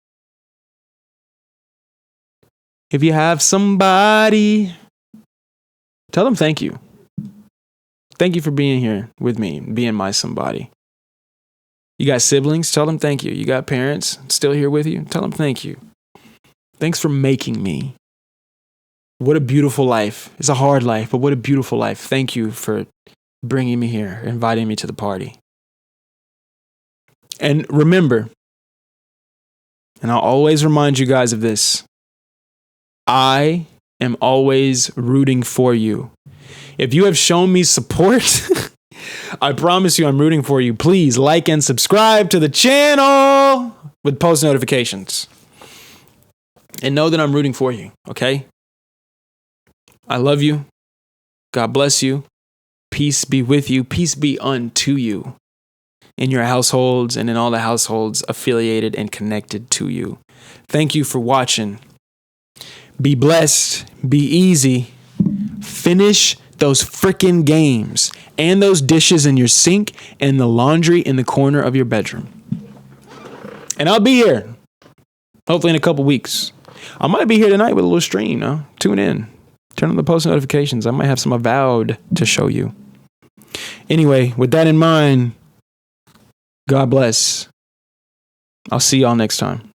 tell them thank you. Thank you for being here with me, being my somebody. You got siblings? Tell them thank you. You got parents still here with you? Tell them thank you. Thanks for making me. What a beautiful life. It's a hard life, but what a beautiful life. Thank you for bringing me here, inviting me to the party. And remember, and I'll always remind you guys of this, I am always rooting for you. If you have shown me support, I promise you I'm rooting for you. Please like and subscribe to the channel with post notifications. And know that I'm rooting for you, okay? I love you. God bless you. Peace be with you. Peace be unto you in your households and in all the households affiliated and connected to you. Thank you for watching. Be blessed. Be easy. Finish those freaking games and those dishes in your sink and the laundry in the corner of your bedroom. And I'll be here, hopefully in a couple weeks. I might be here tonight with a little stream. Tune in. Turn on the post notifications. I might have some Avowed to show you. Anyway, with that in mind, God bless. I'll see y'all next time.